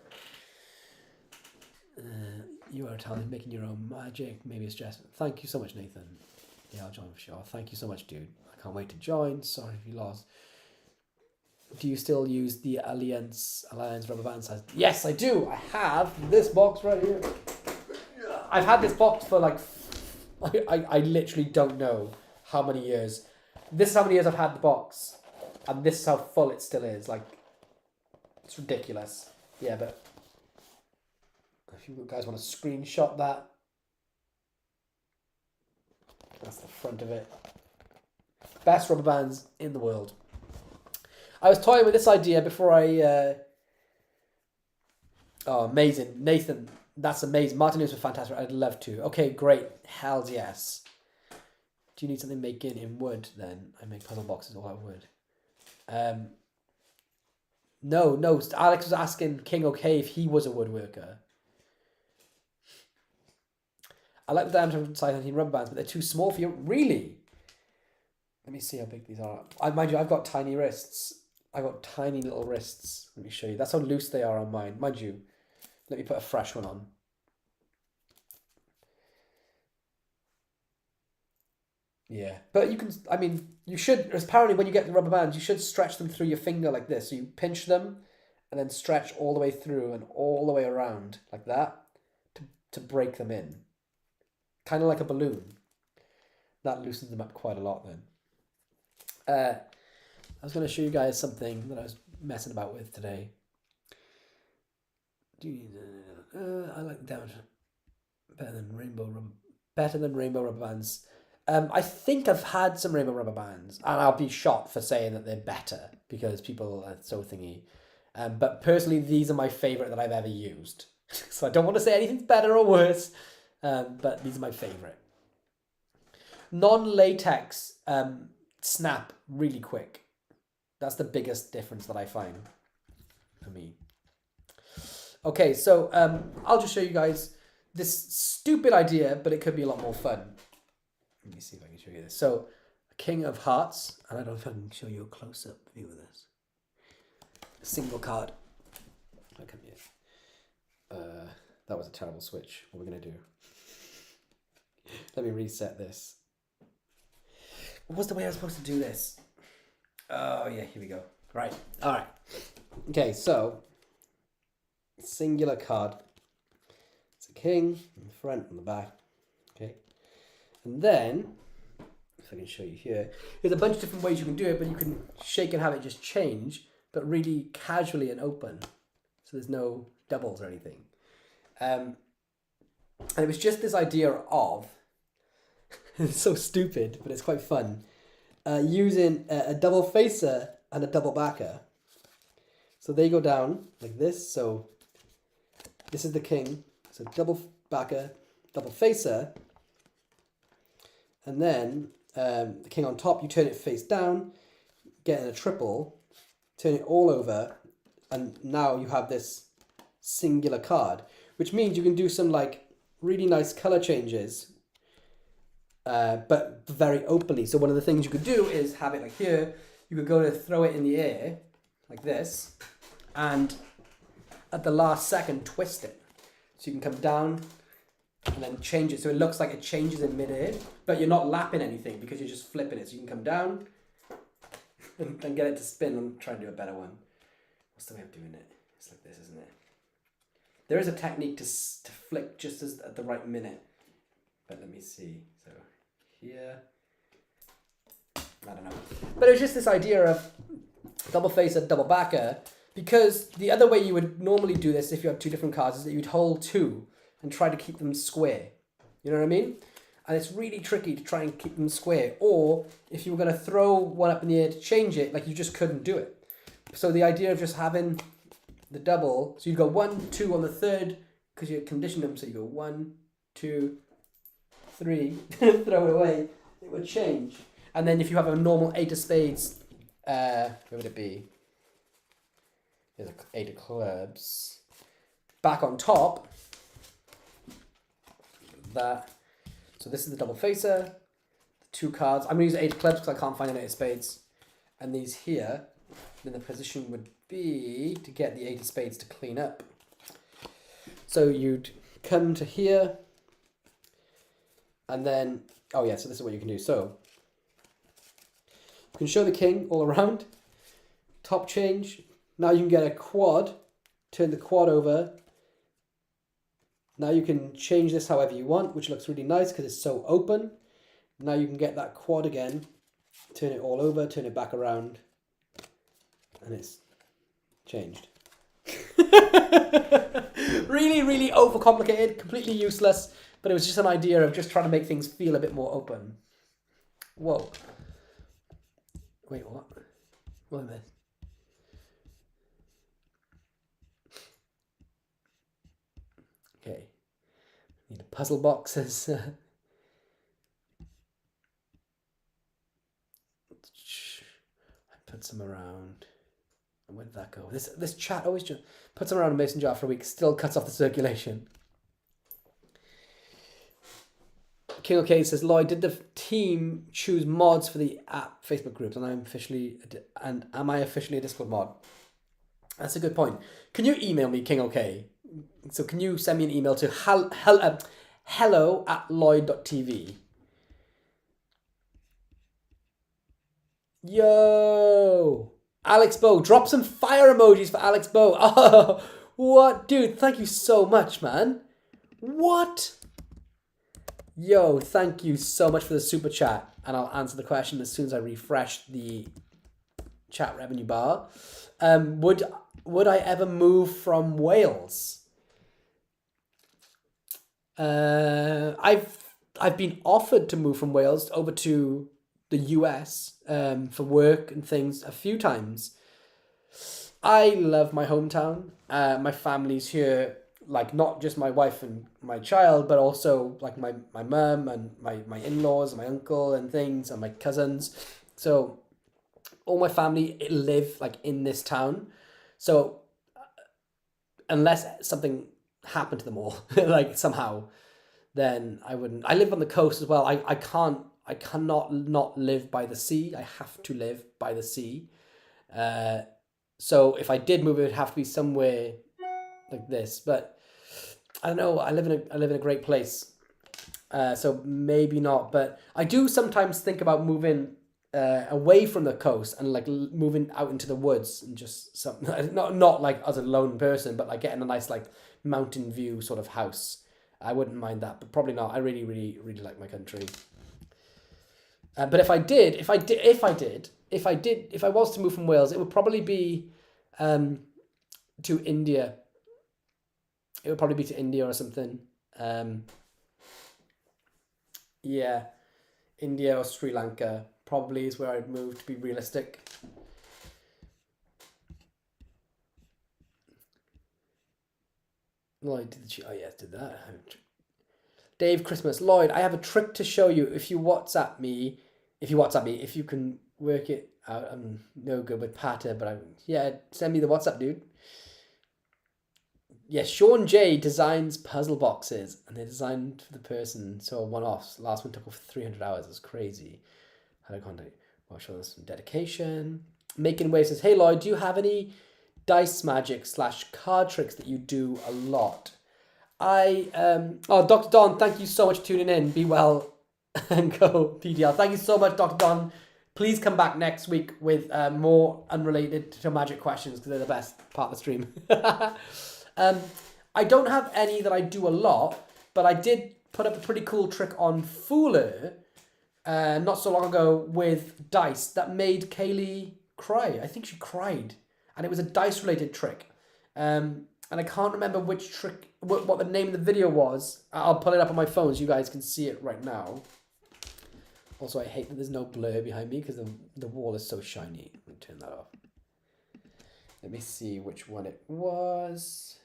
You are Italian, making your own magic. Maybe it's just. Thank you so much, Nathan. Yeah, I'll join for sure. Thank you so much, dude. I can't wait to join. Sorry if you lost. Do you still use the Alliance rubber band size? Yes, I do. I have this box right here. I've had this box for I literally don't know how many years. This is how many years I've had the box, and this is how full it still is. It's ridiculous. Yeah, but if you guys want to screenshot that, that's the front of it. Best rubber bands in the world. I was toying with this idea before I. Oh, amazing, Nathan. That's amazing. Martin Lewis was fantastic. I'd love to. Okay, great. Hells yes. Do you need something making in wood then? I make puzzle boxes all out of wood. No. Alex was asking King OK if he was a woodworker. I like the diameter size 19 rubber bands, but they're too small for you. Really? Let me see how big these are. Mind you, I've got tiny wrists. I've got tiny little wrists. Let me show you. That's how loose they are on mine. Mind you. Let me put a fresh one on. Yeah. But you should, apparently when you get the rubber bands, you should stretch them through your finger like this. So you pinch them and then stretch all the way through and all the way around like that to break them in. Kind of like a balloon. That loosens them up quite a lot then. I was going to show you guys something that I was messing about with today. I like them better than rainbow rubber bands. I think I've had some rainbow rubber bands, and I'll be shot for saying that they're better because people are so thingy. But personally, these are my favorite that I've ever used. So I don't want to say anything's better or worse, but these are my favorite. Non-latex snap really quick. That's the biggest difference that I find for me. Okay, so I'll just show you guys this stupid idea, but it could be a lot more fun. Let me see if I can show you this. So, King of Hearts, and I don't know if I can show you a close-up view of this. A single card. Oh, come here. That was a terrible switch. What are we going to do? Let me reset this. What was the way I was supposed to do this? Oh, yeah, here we go. Right, all right. Okay, so, singular card. It's a king in the front and the back. Okay. And then, if I can show you here, there's a bunch of different ways you can do it, but you can shake and have it just change, but really casually and open. So there's no doubles or anything. And it was just this idea of, it's so stupid, but it's quite fun, using a double facer and a double backer. So they go down like this. So this is the king. So double backer, double facer. And then the king on top, you turn it face down, get in a triple, turn it all over, and now you have this singular card, which means you can do some like really nice color changes, but very openly. So one of the things you could do is have it like here. You could go to throw it in the air like this, and at the last second twist it. So you can come down and then change it so it looks like it changes in mid-air, but you're not lapping anything because you're just flipping it. So you can come down and get it to spin and try and do a better one. What's the way of doing it? It's like this, isn't it? There is a technique to flick just as at the right minute, but let me see. So here, I don't know. But it was just this idea of double facer, double backer, because the other way you would normally do this if you had two different cards is that you'd hold two and try to keep them square. You know what I mean? And it's really tricky to try and keep them square. Or if you were going to throw one up in the air to change it, like you just couldn't do it. So the idea of just having the double, so you'd go 1, 2 on the third, because you conditioned them, so you go 1, 2, 3, throw it away, it would change. And then if you have a normal 8 of spades, where would it be? There's an 8 of clubs. Back on top, that. So this is the double facer, the 2 cards. I'm going to use 8 of clubs because I can't find an 8 of spades. And these here, then the position would be to get the 8 of spades to clean up. So you'd come to here, and then, oh yeah, so this is what you can do. So you can show the king all around, top change. Now you can get a quad, turn the quad over. Now you can change this however you want, which looks really nice because it's so open. Now you can get that quad again, turn it all over, turn it back around, and it's changed. Really, really overcomplicated, completely useless, but it was just an idea of just trying to make things feel a bit more open. Whoa. Wait, what? What is this? Okay. Need puzzle boxes. I put some around. And where did that go? This chat always just puts them around a mason jar for a week, still cuts off the circulation. King OK says, Lloyd, did the team choose mods for the app Facebook groups? And am I officially a Discord mod? That's a good point. Can you email me, King OK? So can you send me an email to hello@lloyd.tv? Yo! Alex Bow, drop some fire emojis for Alex Bow. Oh, what? Dude, thank you so much, man. What? Yo, thank you so much for the super chat. And I'll answer the question as soon as I refresh the chat revenue bar. Would I ever move from Wales? I've been offered to move from Wales over to the US for work and things a few times. I love my hometown. My family's here, like not just my wife and my child, but also like my mum and my in-laws, my uncle and things, and my cousins. So all my family live like in this town. So unless something happened to them all, like somehow, then I wouldn't. I live on the coast as well. I cannot not live by the sea. I have to live by the sea. Uh, so if I did move, it would have to be somewhere like this. But I don't know. I live in a great place. So maybe not. But I do sometimes think about moving away from the coast and like moving out into the woods and just something. Not like as a lone person, but like getting a nice like mountain view sort of house. I wouldn't mind that, but probably not. I really, really, really like my country. But if I was to move from Wales, it would probably be to India. It would probably be to India or something. Um, yeah, India or Sri Lanka probably is where I'd move to be realistic. Lloyd did the oh yeah, did that. Dave Christmas, Lloyd, I have a trick to show you. If you can work it out. I'm no good with patter, but yeah, send me the WhatsApp, dude. Yeah, Sean J designs puzzle boxes, and they're designed for the person. So one-offs. Last one took over 300 hours. It was crazy. How to contact? Well, show us some dedication. Making Waves says, "Hey Lloyd, do you have any dice magic / card tricks that you do a lot?" Dr. Don, thank you so much for tuning in. Be well and go PDL. Thank you so much, Dr. Don. Please come back next week with more unrelated to magic questions because they're the best part of the stream. I don't have any that I do a lot, but I did put up a pretty cool trick on Fooler not so long ago with dice that made Kaylee cry. I think she cried, and it was a dice related trick. And I can't remember which trick, what the name of the video was. I'll pull it up on my phone so you guys can see it right now. Also, I hate that there's no blur behind me because the wall is so shiny. Let me turn that off. Let me see which one it was.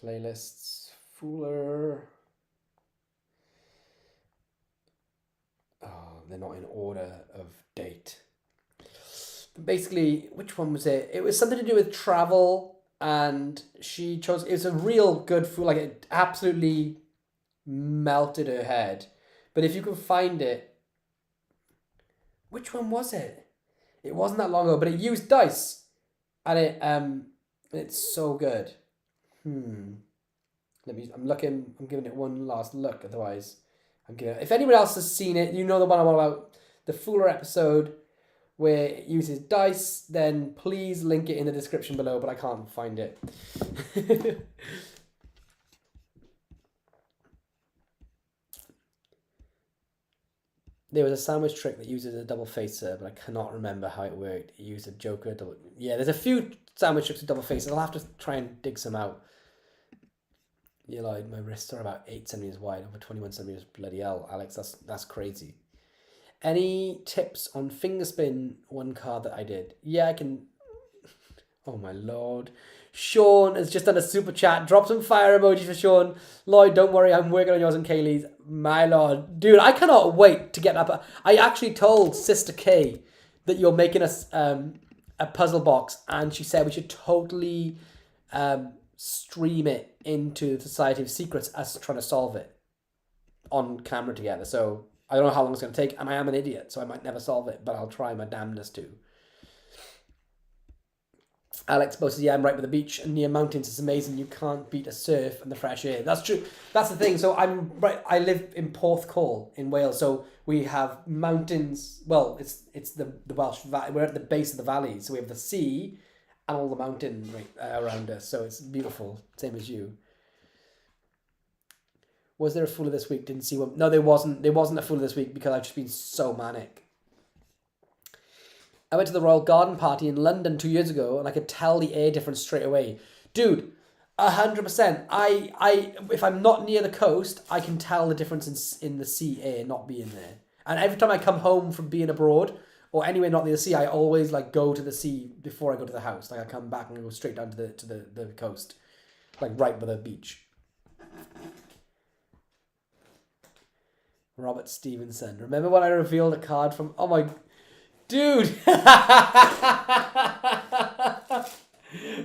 Playlists, Fooler. They're not in order of date. Basically, which one was it? It was something to do with travel, and she chose. It was a real good food. Like it absolutely melted her head. But if you can find it, which one was it? It wasn't that long ago, but it used dice, and it's so good. I'm looking. I'm giving it one last look. Otherwise, if anyone else has seen it, you know the one I'm all about. The Fooler episode where it uses dice, then please link it in the description below, but I can't find it. There was a sandwich trick that uses a double facer, but I cannot remember how it worked. It used a joker. Yeah, there's a few sandwich tricks with double faces. I'll have to try and dig some out. Yeah, like my wrists are about 8 centimeters wide, over 21 centimeters. Bloody hell, Alex, that's crazy. Any tips on fingerspin one card that I did? Yeah, I can. Oh my lord. Sean has just done a super chat. Drop some fire emojis for Sean. Lloyd, don't worry, I'm working on yours and Kaylee's. My lord. Dude, I cannot wait to get up. I actually told Sister K that you're making us a puzzle box, and she said we should totally stream it into Society of Secrets, us trying to solve it on camera together. So I don't know how long it's going to take, and I am an idiot, so I might never solve it, but I'll try my damnedest to. Alex Bo says, yeah, I'm right by the beach and near mountains. It's amazing. You can't beat a surf and the fresh air. That's true. That's the thing. So I'm right. I live in Porthcawl in Wales. So we have mountains. Well, it's the Welsh Valley. We're at the base of the valley. So we have the sea and all the mountain around us. So it's beautiful. Same as you. Was there a Fooler this week? Didn't see one. No, there wasn't. There wasn't a Fooler this week because I've just been so manic. I went to the Royal Garden Party in London 2 years ago, and I could tell the air difference straight away. Dude, 100%. If I'm not near the coast, I can tell the difference in the sea air not being there. And every time I come home from being abroad or anywhere not near the sea, I always like go to the sea before I go to the house. Like I come back and I go straight down to the coast, like right by the beach. Robert Stevenson. Remember when I revealed a card from? Oh my, dude.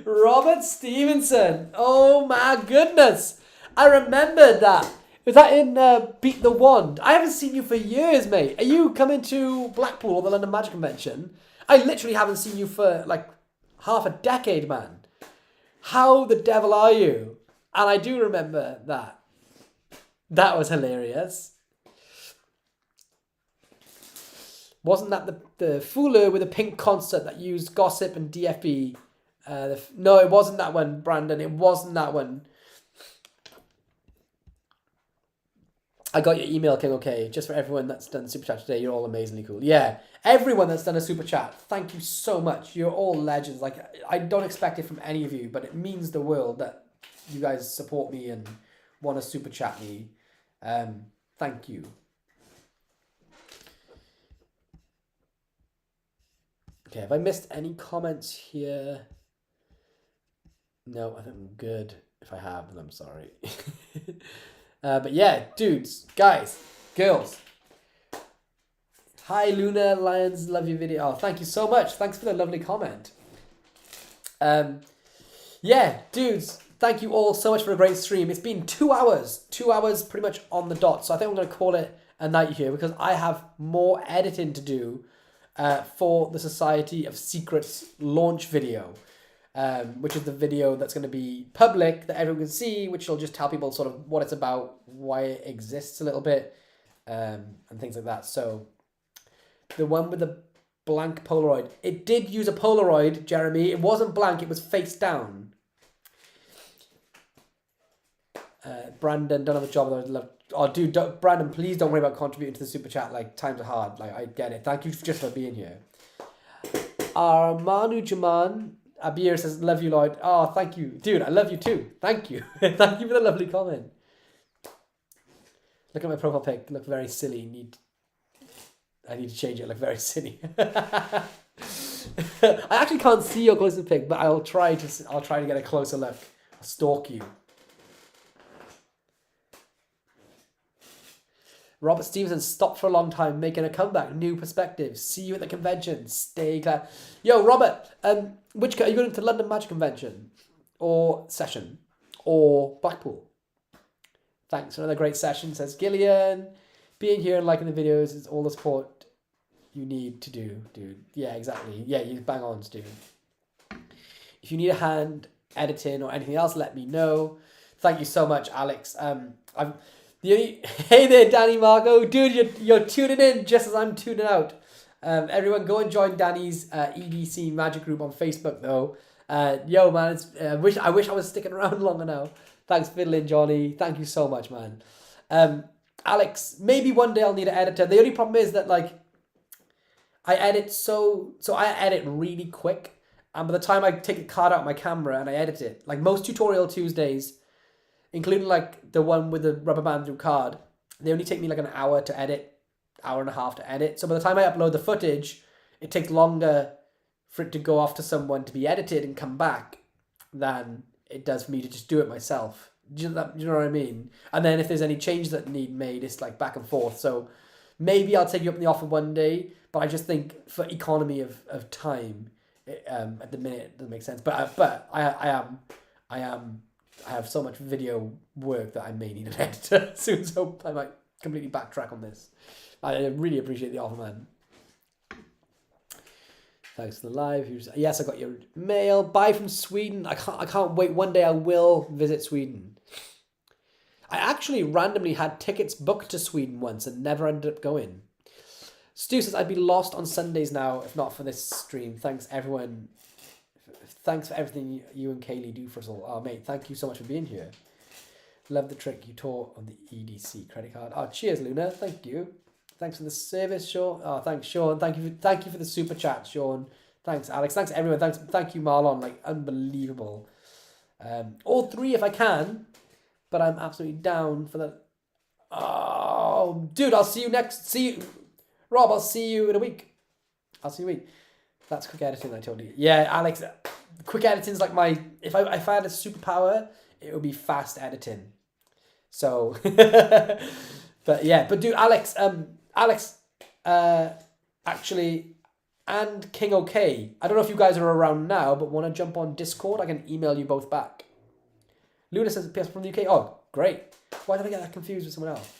Robert Stevenson. Oh my goodness. I remembered that. Was that in Beat the Wand? I haven't seen you for years, mate. Are you coming to Blackpool or the London Magic Convention? I literally haven't seen you for like half a decade, man. How the devil are you? And I do remember that. That was hilarious. Wasn't that the Fuller with a pink concert that used Gossip and DFB? No, it wasn't that one, Brandon. It wasn't that one. I got your email, King. Okay, just for everyone that's done super chat today, you're all amazingly cool. Yeah, everyone that's done a super chat, thank you so much. You're all legends. Like I don't expect it from any of you, but it means the world that you guys support me and want to super chat me. Thank you. Okay, have I missed any comments here? No, I think I'm good. If I have, then I'm sorry. But yeah, dudes, guys, girls. Hi, Luna Lions, love your video. Oh, thank you so much. Thanks for the lovely comment. Yeah, dudes, thank you all so much for a great stream. It's been 2 hours. 2 hours pretty much on the dot. So I think I'm going to call it a night here because I have more editing to do for the Society of Secrets launch video. Which is the video that's going to be public that everyone can see, which will just tell people sort of what it's about, why it exists a little bit, and things like that. So the one with the blank Polaroid, it did use a Polaroid, Jeremy. It wasn't blank, it was face down. Brandon, don't have a job. I'd love. Oh, dude, Brandon, please don't worry about contributing to the super chat. Like, times are hard. Like, I get it. Thank you just for being here. Armanu Jaman Abir says, love you, Lloyd. Oh, thank you. Dude, I love you too. Thank you. Thank you for the lovely comment. Look at my profile pic. Look very silly. I need to change it. Look very silly. I actually can't see your closer pic, but I'll try to get a closer look. I'll stalk you. Robert Stevenson stopped for a long time, making a comeback. New perspectives. See you at the convention. Stay glad. Yo, Robert, which are you going to London Magic Convention? Or session? Or Blackpool? Thanks for another great session, says Gillian. Being here and liking the videos is all the support you need to do, dude. Yeah, exactly. Yeah, you bang on, Stu. If you need a hand editing or anything else, let me know. Thank you so much, Alex. Hey there, Danny Marco. Dude, you're tuning in just as I'm tuning out. Everyone go and join Danny's EDC Magic Group on Facebook, though. Yo, man, I wish I was sticking around longer now. Thanks, Fiddling Johnny. Thank you so much, man. Alex, maybe one day I'll need an editor. The only problem is that, like, I edit so I edit really quick. And by the time I take a card out of my camera and I edit it, like most tutorial Tuesdays, including like the one with the rubber band through card, they only take me like an hour to edit, hour and a half to edit. So by the time I upload the footage, it takes longer for it to go off to someone to be edited and come back than it does for me to just do it myself. Do you know what I mean? And then if there's any changes that need made, it's like back and forth. So maybe I'll take you up in the offer one day, but I just think for economy of time, at the minute it doesn't make sense. But I have so much video work that I may need an editor soon, so I might completely backtrack on this. I really appreciate the offer, man. Thanks for the live. Yes, I got your mail. Bye from Sweden. I can't wait. One day I will visit Sweden. I actually randomly had tickets booked to Sweden once and never ended up going. Stu says, I'd be lost on Sundays now if not for this stream. Thanks, everyone. Thanks for everything you and Kaylee do for us all. Oh, mate, thank you so much for being here. Love the trick you taught on the EDC credit card. Oh, cheers, Luna. Thank you. Thanks for the service, Sean. Oh, thanks, Sean. Thank you for the super chat, Sean. Thanks, Alex. Thanks, everyone. Thank you, Marlon. Like, unbelievable. All three if I can, but I'm absolutely down for that. Oh, dude, I'll see you Rob, I'll see you in a week. I'll see you in a week. That's quick editing, I told you. Yeah, Alex, quick editing's like my... If I had a superpower, it would be fast editing. So... but yeah, but dude, Alex, actually, and King OK, I don't know if you guys are around now, but want to jump on Discord, I can email you both back. Luna says PS from the UK. Oh, great. Why did I get that confused with someone else?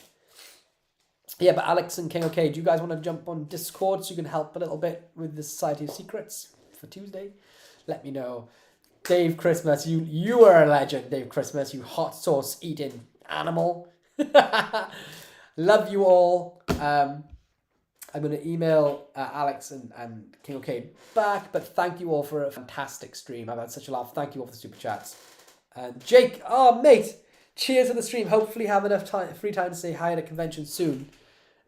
Yeah, but Alex and King OK, do you guys want to jump on Discord so you can help a little bit with the Society of Secrets for Tuesday? Let me know. Dave Christmas, you are a legend, Dave Christmas, you hot sauce eating animal. Love you all. I'm going to email Alex and King OK back, but thank you all for a fantastic stream. I've had such a laugh. Thank you all for the super chats. And Jake, oh mate, cheers to the stream. Hopefully have enough free time to say hi at a convention soon.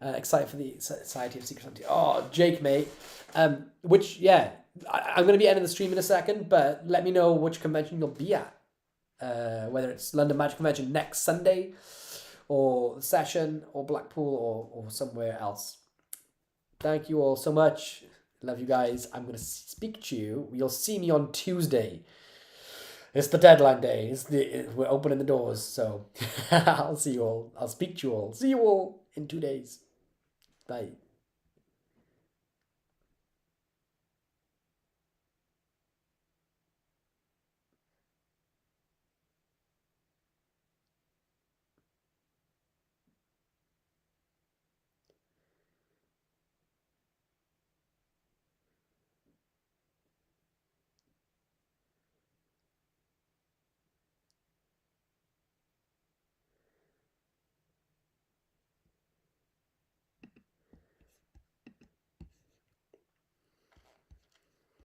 Excited for the Society of Secret. Oh, Jake, mate. Which, yeah, I'm going to be ending the stream in a second, but let me know which convention you'll be at. Whether it's London Magic Convention next Sunday, or Session, or Blackpool, or somewhere else. Thank you all so much. Love you guys. I'm going to speak to you. You'll see me on Tuesday. It's the deadline day. We're opening the doors. So I'll see you all. I'll speak to you all. See you all in 2 days. Bye.